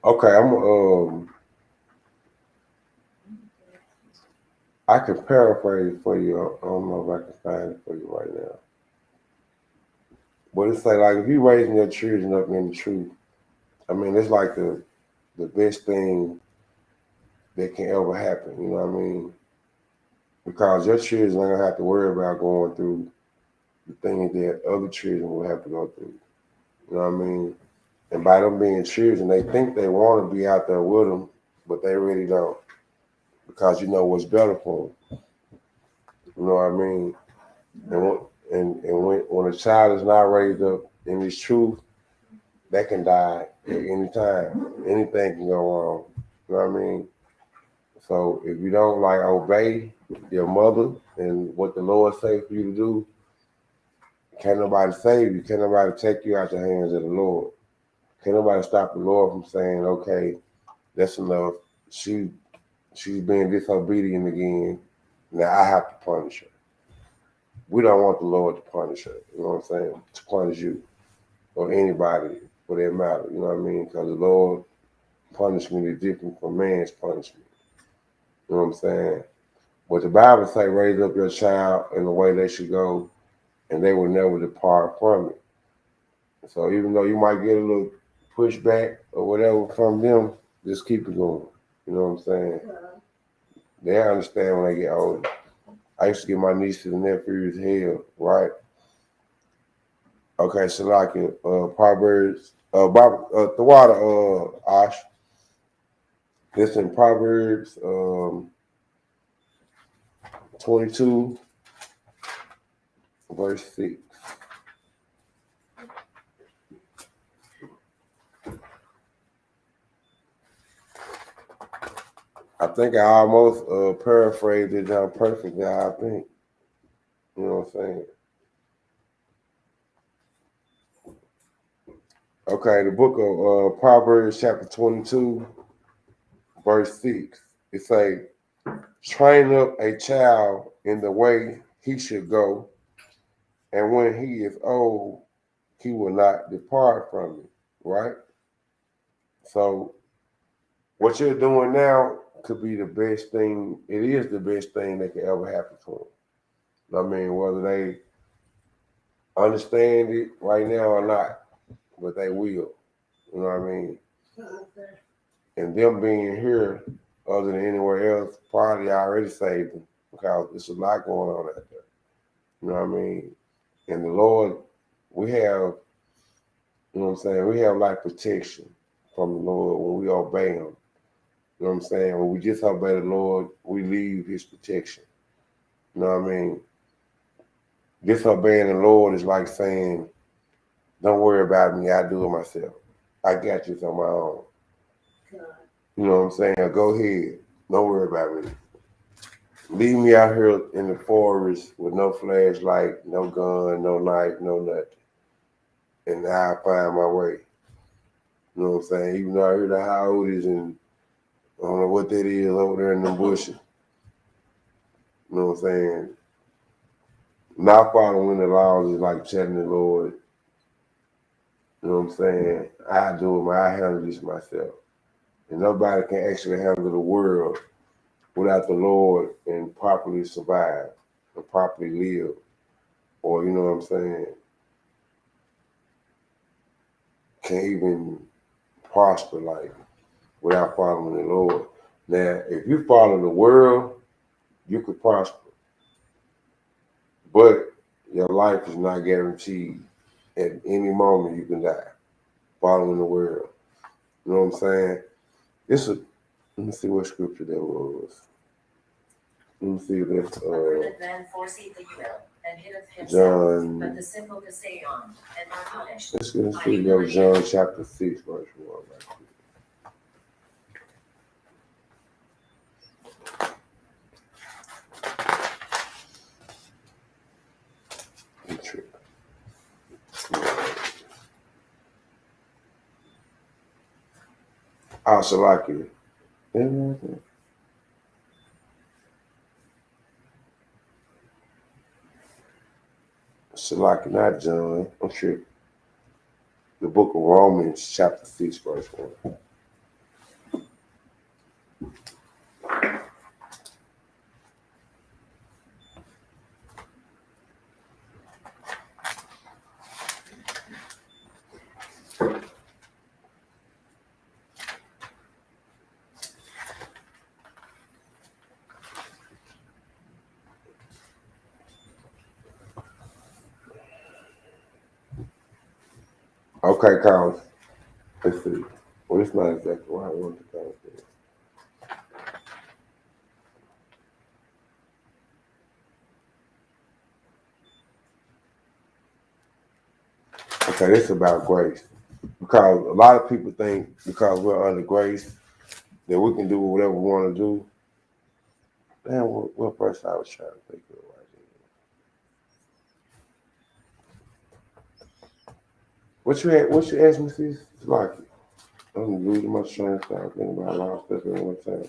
Okay, I can paraphrase for you. I don't know if I can find it for you right now. But it's like if you raising your children up in the truth, I mean, it's like the best thing that can ever happen. You know what I mean? Because your children ain't gonna have to worry about going through the things that other children will have to go through. You know what I mean? And by them being children, they think they want to be out there with them, but they really don't, because you know what's better for them. You know what I mean? And when a child is not raised up in this truth, they can die at any time. Anything can go wrong. You know what I mean? So if you don't like obey your mother and what the Lord say for you to do, can't nobody save you. Can't nobody take you out the hands of the Lord. Can't nobody stop the Lord from saying, okay, that's enough. She's being disobedient again. Now I have to punish her. We don't want the Lord to punish her. You know what I'm saying? To punish you or anybody for that matter. You know what I mean? Because the Lord punishment is different from man's punishment. You know what I'm saying? But the Bible say, raise up your child in the way they should go, and they will never depart from it. So even though you might get a little pushback or whatever from them, just keep it going. You know what I'm saying? They understand when they get older. I used to get my nieces and nephews hell, right? Okay, so like Proverbs, the water, Ash. This in Proverbs 22, verse 6. I think I almost paraphrased it down perfectly, I think. You know what I'm saying? Okay, the book of Proverbs chapter 22, verse 6. It say, train up a child in the way he should go, and when he is old, he will not depart from it, right? So what you're doing now could be the best thing. It is the best thing that could ever happen to them. I mean, whether they understand it right now or not, but they will. You know what I mean? And them being here, other than anywhere else, probably already saved them, because there's a lot going on out there. You know what I mean? And the Lord, we have, you know what I'm saying, we have like protection from the Lord when we obey Him. You know what I'm saying? When we disobey the Lord, we leave His protection. You know what I mean? Disobeying the Lord is like saying, don't worry about me, I do it myself. I got this on my own. You know what I'm saying? Go ahead. Don't worry about me. Leave me out here in the forest with no flashlight, no gun, no knife, no nothing. And I'll find my way. You know what I'm saying? Even though I hear the coyotes and I don't know what that is over there in the bushes. You know what I'm saying? Not following the laws is like telling the Lord, you know what I'm saying? I do it, I handle this myself. And nobody can actually handle the world without the Lord and properly survive and properly live. Or, you know what I'm saying? Can't even prosper like without following the Lord. Now, if you follow the world, you could prosper. But your life is not guaranteed. At any moment you can die following the world. You know what I'm saying? Let me see what scripture that was. Let me see this. John. Let's see, go John chapter 6, verse 1. I should like it. Shalaki, not John. I'm sure. The book of Romans, chapter 6, verse 1. Okay, Collins. Let's see. Well, it's not exactly what I want to go. Okay, this is about grace. Because a lot of people think because we're under grace that we can do whatever we want to do. Damn, what verse I was trying to think of right here. What you asked me, sis? It's like, I'm losing my train of thought, thinking about a lot of stuff at one time.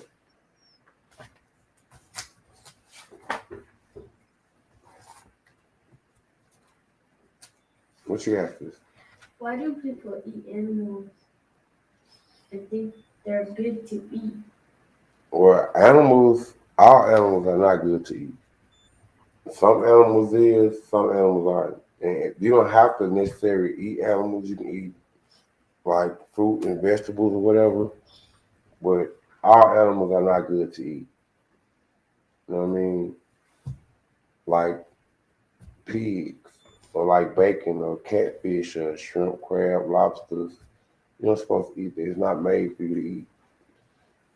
What you asked this? Why do people eat animals and think they're good to eat? Well, all animals are not good to eat. Some animals is, some animals aren't. And you don't have to necessarily eat animals. You can eat like fruit and vegetables or whatever. But all animals are not good to eat. You know what I mean? Like pigs or like bacon or catfish or shrimp, crab, lobsters. You're not supposed to eat that. It's not made for you to eat.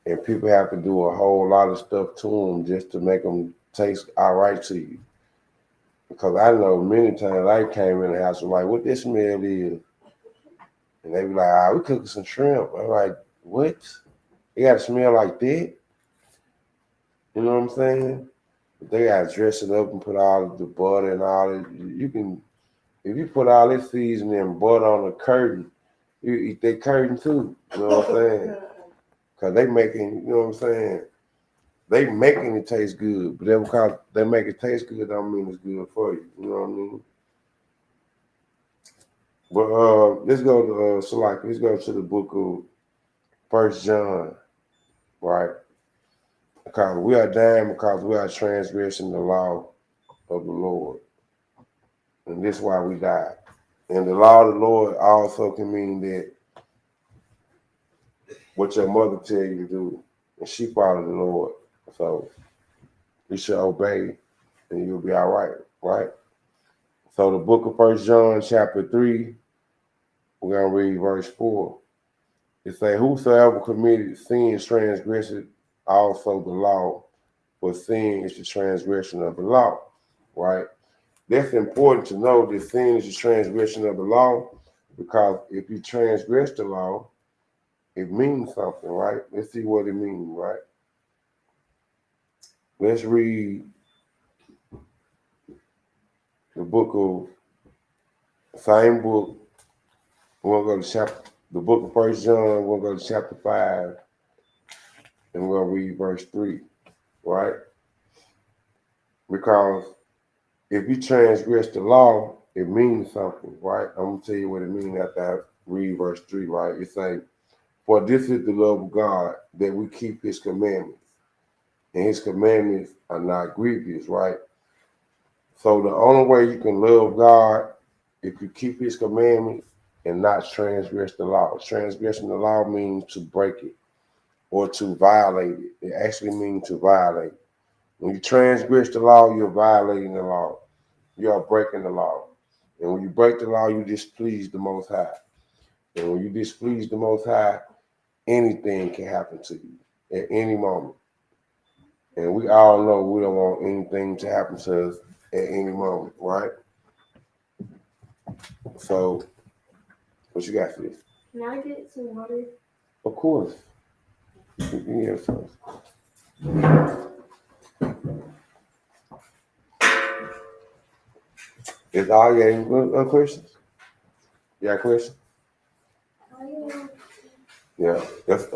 And people have to do a whole lot of stuff to them just to make them taste all right to you. Because I know many times I came in the house and like, what this smell is? And they be like, we cooking some shrimp. I'm like, what? It got to smell like that? You know what I'm saying? But they got to dress it up and put all the butter and all it. You can, if you put all this seasoning and butter on a curtain, you eat that curtain too. You know what I'm saying? Because they making, you know what I'm saying? They making it taste good, but because they make it taste good, don't mean it's good for you. You know what I mean? But let's go to let's go to the book of First John, right? Because we are dying because we are transgressing the law of the Lord, and this is why we die. And the law of the Lord also can mean that what your mother tell you to do, and she followed the Lord, so you should obey, and you'll be all right, right? So the book of First John, chapter 3, we're gonna read verse 4. It say, whosoever committed sin transgressed also the law, for sin is the transgression of the law, right? That's important to know that sin is the transgression of the law, because if you transgress the law, it means something, right? Let's see what it means, right? Let's read the book of, same book, we're gonna go to the book of First John, we're gonna go to chapter 5, and we're gonna read verse 3, right? Because if you transgress the law, it means something, right? I'm gonna tell you what it means after I read verse 3, right? It say, for this is the love of God, that we keep his commandments. And his commandments are not grievous, right? So the only way you can love God if you keep his commandments and not transgress the law. Transgressing the law means to break it or to violate it. It actually means to violate. When you transgress the law, you're violating the law. You are breaking the law. And when you break the law, you displease the Most High. And when you displease the Most High, anything can happen to you at any moment. And we all know we don't want anything to happen to us at any moment, right? So, what you got for this? Can I get some water? Of course. You can get some. Is all you got questions? You got questions? Yeah. That's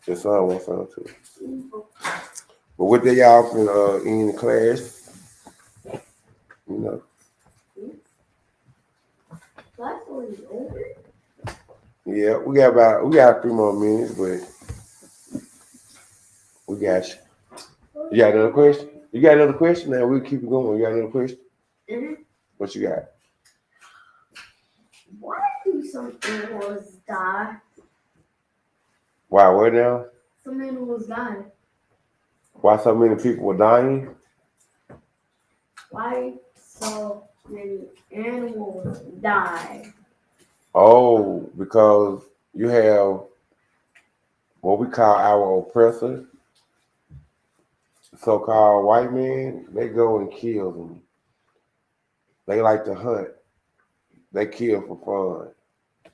your son wants something too. But what they y'all from in the class, you know. Class already over? Yeah, we got a few more minutes, but we got you. You got another question? You got another question? Now we'll keep it going. You got another question? Mm-hmm. What you got? Why do some animals die? Why what now? Some animals die. Why so many people were dying? Why so many animals die? Oh, because you have what we call our oppressors, so-called white men. They go and kill them. They like to hunt. They kill for fun.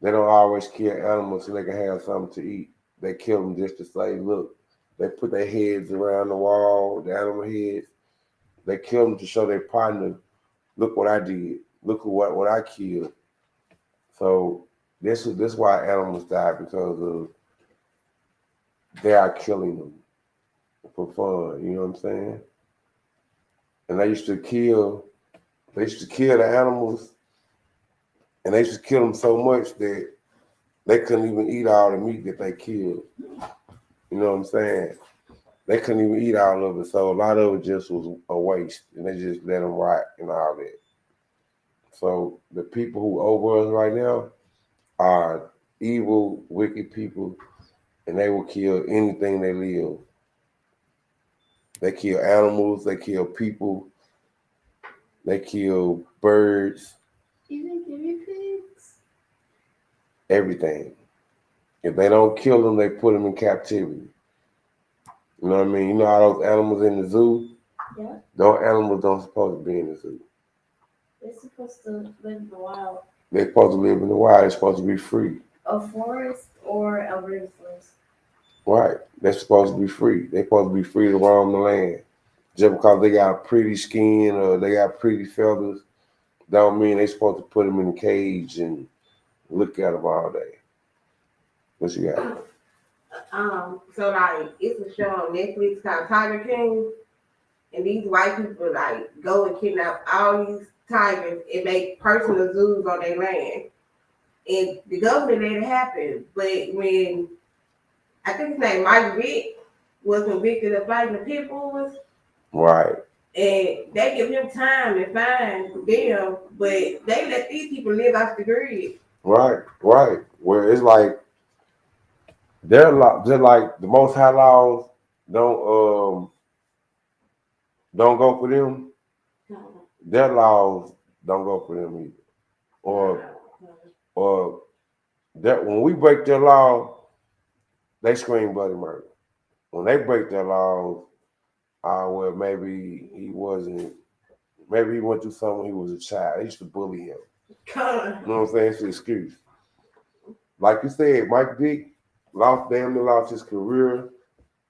They don't always kill animals so they can have something to eat. They kill them just to say, look, they put their heads around the wall, the animal heads. They kill them to show their partner, look what I did. Look what I killed. So this is why animals die because of they are killing them for fun. You know what I'm saying? And they used to kill the animals, and they used to kill them so much that they couldn't even eat all the meat that they killed. You know what I'm saying? They couldn't even eat all of it, so a lot of it just was a waste, and they just let them rot and all that. So the people who over us right now are evil, wicked people, and they will kill anything they live. They kill animals, they kill people, they kill birds, Even guinea pigs? everything. If they don't kill them, they put them in captivity. You know what I mean? You know how those animals in the zoo? Yeah. Those animals don't supposed to be in the zoo. They're supposed to live in the wild. They're supposed to live in the wild. They're supposed to be free. A forest or a rainforest. Right. They're supposed to be free. They're supposed to be free to roam the land. Just because they got pretty skin or they got pretty feathers, don't mean they're supposed to put them in a cage and look at them all day. What you got? So like it's a show on Netflix called Tiger King, and these white people like go and kidnap all these tigers and make personal zoos on their land. And the government let it happen. But when I think his name Mike Vick was convicted of fighting the pit bulls, Right. and they give him time and fine them, but they let these people live off the grid. Right. Right. Where it's like they're like the most high laws don't don't go for them. Their laws don't go for them either. Or that when we break their law, they scream bloody murder. When they break their laws, well, maybe he went through something when he was a child. They used to bully him. You know what I'm saying? It's an excuse. Like you said, Mike Vick damn near lost his career,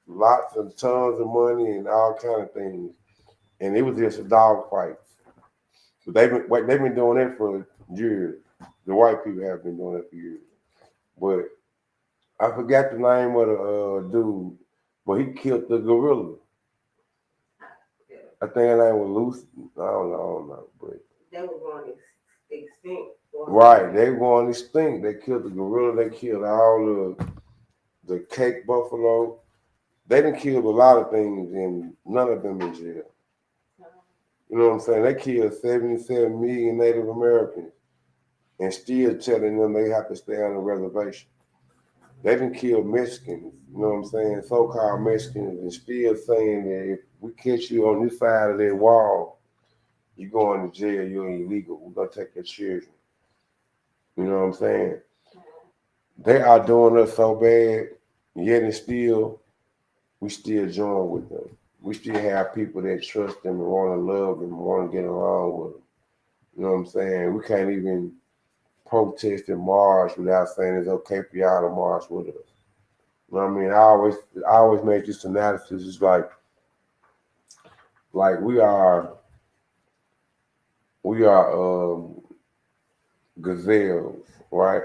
lots of tons of money and all kind of things. And it was just a dog fight. So they've been doing that for years. The white people have been doing that for years. But I forgot the name of the dude, but he killed the gorilla. I think his name was Lucy. I don't know, but They were going extinct. right, they were going extinct. They killed the gorilla. They killed all the cake buffalo. They done killed a lot of things, and none of them in jail. You know what I'm saying? They killed 77 million Native Americans, and still telling them they have to stay on the reservation. They done killed Mexicans, you know what I'm saying? So-called Mexicans, and still saying that if we catch you on this side of that wall, you going to jail, you're illegal. We're gonna take your children. You know what I'm saying? They are doing us so bad, yet and still, we still join with them. We still have people that trust them and want to love them and want to get along with them. You know what I'm saying? We can't even protest and march without saying it's okay for y'all to march with us. You know what I mean? I always make this analysis. It's like we are gazelles, right?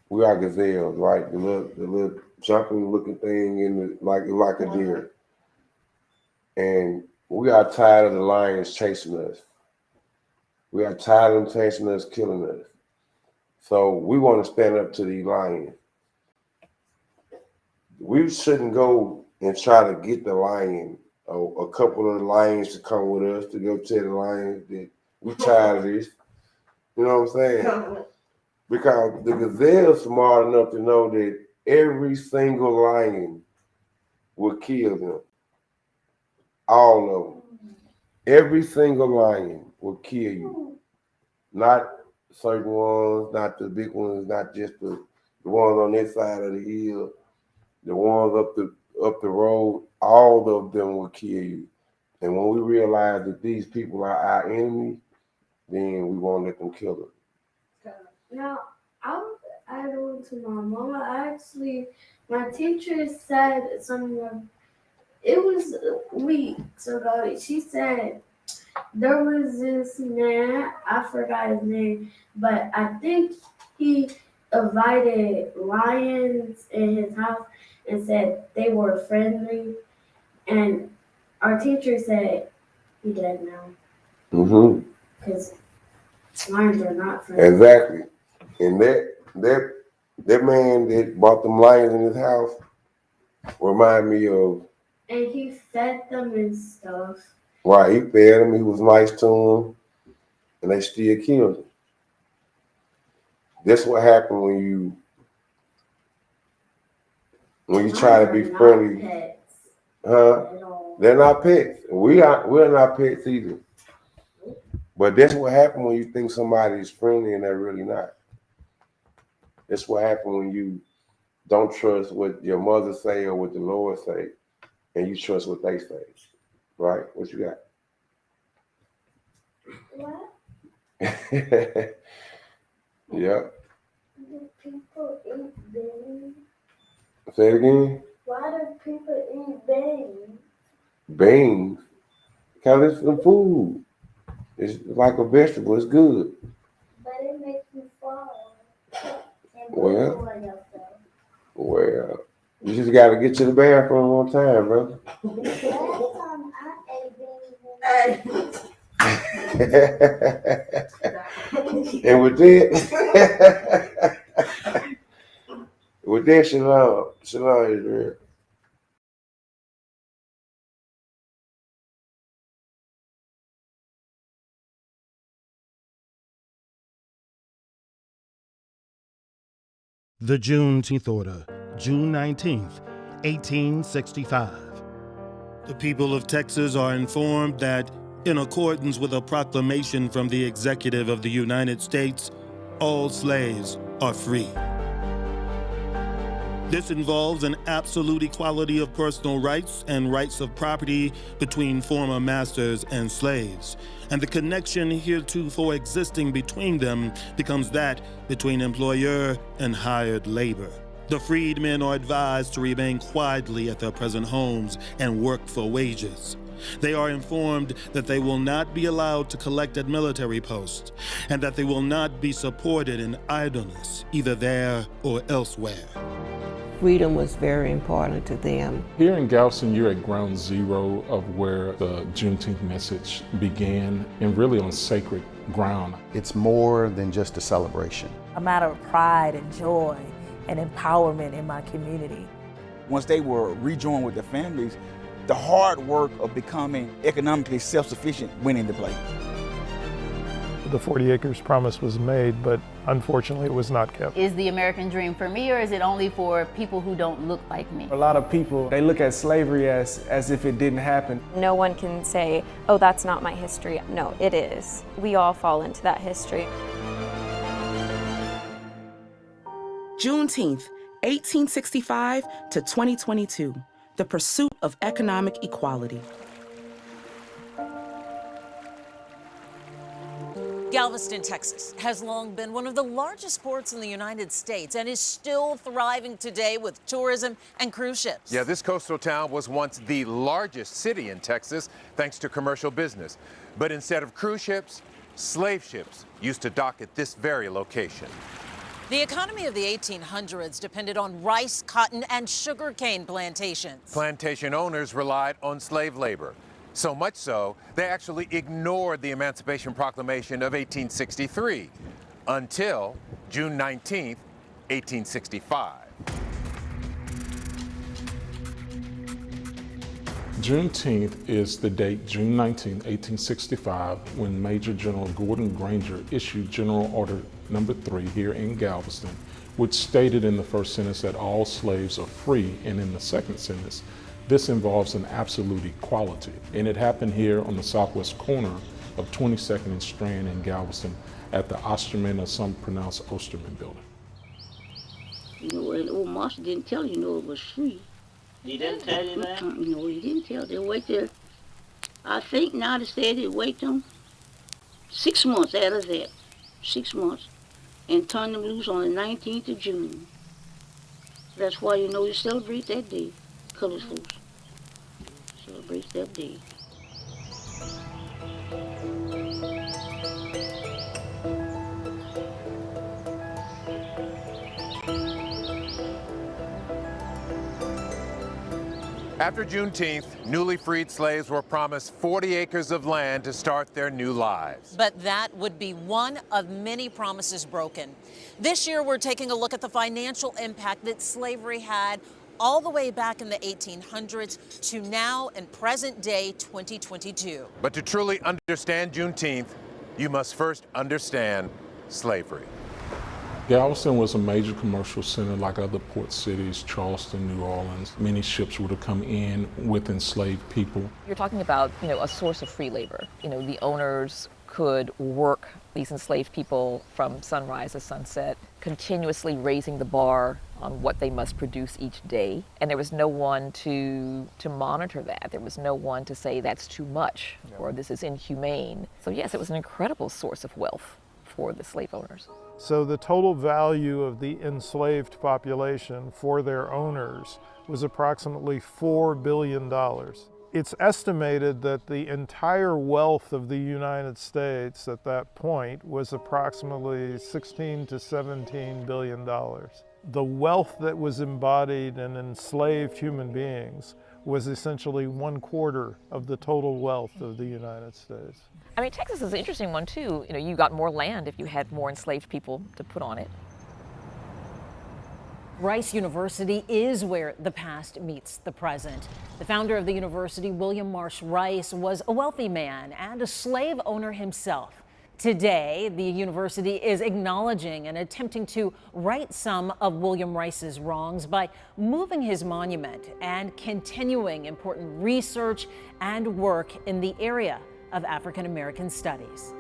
We are gazelles, right? The little jumping looking thing in the like a deer. And we are tired of the lions chasing us. We are tired of them chasing us, killing us. So we want to stand up to these lions. We shouldn't go and try to get the lion or a couple of the lions to come with us to go tell the lions that we tired of this. You know what I'm saying? Because the gazelle's smart enough to know that every single lion will kill them. All of them. Every single lion will kill you. Not certain ones, not the big ones, not just the ones on this side of the hill, the ones up the road. All of them will kill you. And when we realize that these people are our enemy, then we won't let them kill us. Now, I would add on to my mama. My teacher said something. It was weeks ago. She said there was this man, I forgot his name, but I think he invited lions in his house and said they were friendly. And our teacher said he dead now. Mm-hmm. Because lions are not friendly. Exactly. And that man that bought them lions in his house remind me of. And he fed them and stuff. Right, he fed them, he was nice to them, and they still killed him. That's what happened when you try to be friendly. Pets Huh? at all. They're not pets. We're not pets either. But that's what happened when you think somebody is friendly and they're really not. That's what happened when you don't trust what your mother say or what the Lord say, and you trust what they say. Right? What you got? What Yeah. do people eat beans? Say it again. Why do people eat beans? Beans. Because it's some food. It's like a vegetable. It's good. But it makes you fall. And Well. go on yourself. Well, you just got to get to the bathroom on time, brother. Last time I ate beans. And with that, Shalom is real. The Juneteenth Order, June 19th, 1865. The people of Texas are informed that, in accordance with a proclamation from the Executive of the United States, all slaves are free. This involves an absolute equality of personal rights and rights of property between former masters and slaves, and the connection heretofore existing between them becomes that between employer and hired labor. The freedmen are advised to remain quietly at their present homes and work for wages. They are informed that they will not be allowed to collect at military posts, and that they will not be supported in idleness, either there or elsewhere. Freedom was very important to them. Here in Galveston, you're at ground zero of where the Juneteenth message began, and really on sacred ground. It's more than just a celebration. A matter of pride and joy and empowerment in my community. Once they were rejoined with their families, the hard work of becoming economically self-sufficient went into play. The 40 acres promise was made, but unfortunately it was not kept. Is the American dream for me, or is it only for people who don't look like me? A lot of people, they look at slavery as if it didn't happen. No one can say, oh, that's not my history. No, it is. We all fall into that history. Juneteenth, 1865 to 2022, the pursuit of economic equality. Galveston, Texas, has long been one of the largest ports in the United States and is still thriving today with tourism and cruise ships. Yeah, this coastal town was once the largest city in Texas thanks to commercial business. But instead of cruise ships, slave ships used to dock at this very location. The economy of the 1800s depended on rice, cotton, and sugarcane plantations. Plantation owners relied on slave labor. So much so, they actually ignored the Emancipation Proclamation of 1863 until June 19th, 1865. Juneteenth is the date, June 19, 1865, when Major General Gordon Granger issued General Order Number 3 here in Galveston, which stated in the first sentence that all slaves are free, and in the second sentence, this involves an absolute equality. And it happened here on the southwest corner of 22nd and Strand in Galveston at the Osterman, or some pronounce Osterman building. You know, and old master didn't tell you, it was free. He didn't tell you that? No, he didn't tell. They wait there. I think now they said they wait them 6 months out of that. 6 months. And turn them loose on the 19th of June. That's why you celebrate that day. Colors folks. Celebrate that day. After Juneteenth, newly freed slaves were promised 40 acres of land to start their new lives. But that would be one of many promises broken. This year, we're taking a look at the financial impact that slavery had all the way back in the 1800s to now in present day 2022. But to truly understand Juneteenth, you must first understand slavery. Galveston was a major commercial center like other port cities, Charleston, New Orleans. Many ships would have come in with enslaved people. You're talking about, a source of free labor. The owners could work these enslaved people from sunrise to sunset, continuously raising the bar on what they must produce each day. And there was no one to monitor that. There was no one to say that's too much or this is inhumane. So yes, it was an incredible source of wealth for the slave owners. So the total value of the enslaved population for their owners was approximately $4 billion. It's estimated that the entire wealth of the United States at that point was approximately $16 to $17 billion. The wealth that was embodied in enslaved human beings was essentially 1/4 of the total wealth of the United States. Texas is an interesting one too. You got more land if you had more enslaved people to put on it. Rice University is where the past meets the present. The founder of the university, William Marsh Rice, was a wealthy man and a slave owner himself. Today, the university is acknowledging and attempting to right some of William Rice's wrongs by moving his monument and continuing important research and work in the area of African American studies.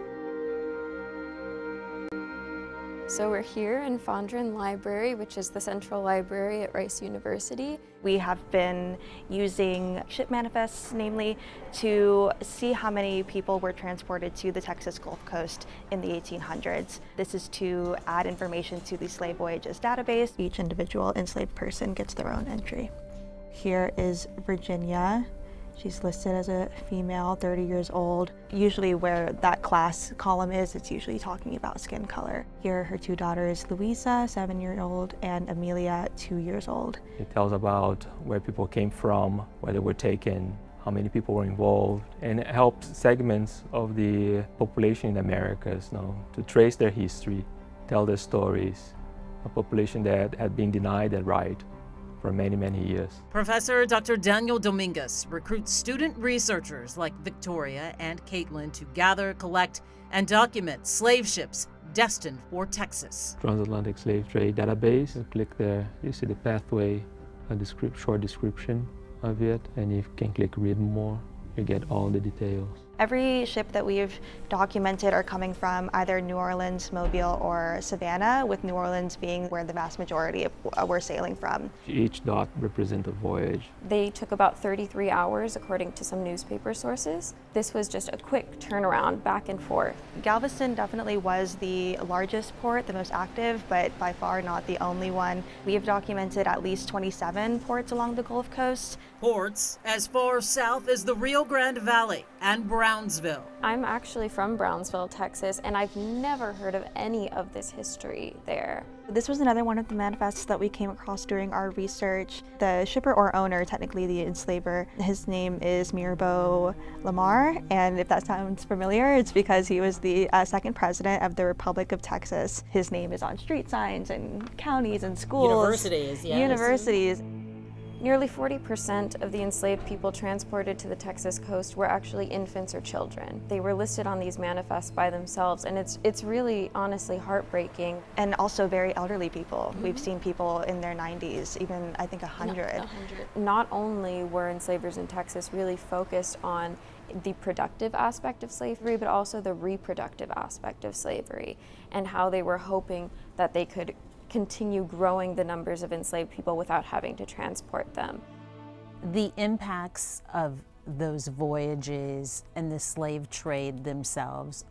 So we're here in Fondren Library, which is the central library at Rice University. We have been using ship manifests, namely, to see how many people were transported to the Texas Gulf Coast in the 1800s. This is to add information to the slave voyages database. Each individual enslaved person gets their own entry. Here is Virginia. She's listed as a female, 30 years old. Usually where that class column is, it's usually talking about skin color. Here are her 2 daughters, Louisa, 7-year-old, and Amelia, 2 years old. It tells about where people came from, where they were taken, how many people were involved, and it helps segments of the population in the Americas to trace their history, tell their stories, a population that had been denied that right for many, many years. Professor Dr. Daniel Dominguez recruits student researchers like Victoria and Caitlin to gather, collect, and document slave ships destined for Texas. Transatlantic Slave Trade Database, you click there, you see the pathway, a short description of it, and you can click read more, you get all the details. Every ship that we've documented are coming from either New Orleans, Mobile, or Savannah, with New Orleans being where the vast majority of were sailing from. Each dot represents a voyage. They took about 33 hours, according to some newspaper sources. This was just a quick turnaround back and forth. Galveston definitely was the largest port, the most active, but by far not the only one. We have documented at least 27 ports along the Gulf Coast. Ports as far south as the Rio Grande Valley and Brownsville. I'm actually from Brownsville, Texas, and I've never heard of any of this history there. This was another one of the manifests that we came across during our research. The shipper or owner, technically the enslaver, his name is Mirabeau Lamar, and if that sounds familiar, it's because he was the second president of the Republic of Texas. His name is on street signs and counties and schools. Universities, yes. Universities. Nearly 40% of the enslaved people transported to the Texas coast were actually infants or children. They were listed on these manifests by themselves, and it's really honestly heartbreaking. And also very elderly people. Mm-hmm. We've seen people in their 90s, even I think 100. Not only were enslavers in Texas really focused on the productive aspect of slavery, but also the reproductive aspect of slavery, and how they were hoping that they could continue growing the numbers of enslaved people without having to transport them. The impacts of those voyages and the slave trade themselves,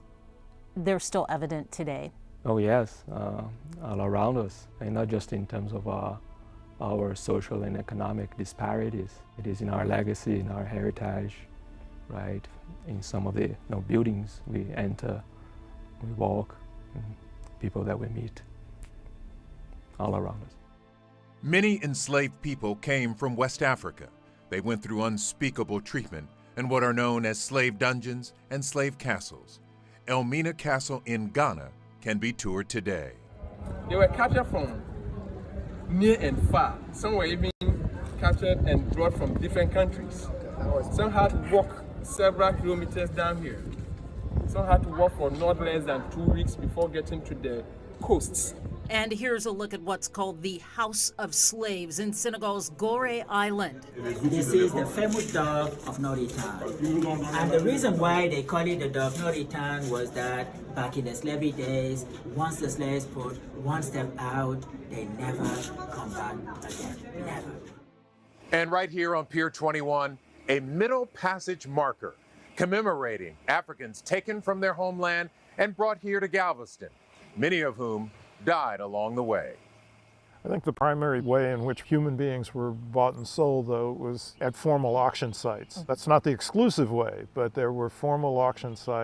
they're still evident today. Oh yes, all around us, and not just in terms of our social and economic disparities. It is in our legacy, in our heritage, right? In some of the buildings we enter, we walk, people that we meet, all around us. Many enslaved people came from West Africa. They went through unspeakable treatment in what are known as slave dungeons and slave castles. Elmina Castle in Ghana can be toured today. They were captured from near and far. Some were even captured and brought from different countries. Some had to walk several kilometers down here. Some had to walk for not less than 2 weeks before getting to the coasts. And here's a look at what's called the House of Slaves in Senegal's Gorée Island. This is the famous Dove of No Return. And the reason why they call it the Dove of No Return was that back in the slavery days, once the slaves put one step out, they never come back again. Never. And right here on Pier 21, a Middle Passage marker commemorating Africans taken from their homeland and brought here to Galveston, many of whom died along the way. I think the primary way in which human beings were bought and sold, though, was at formal auction sites. That's not the exclusive way, but there were formal auction sites.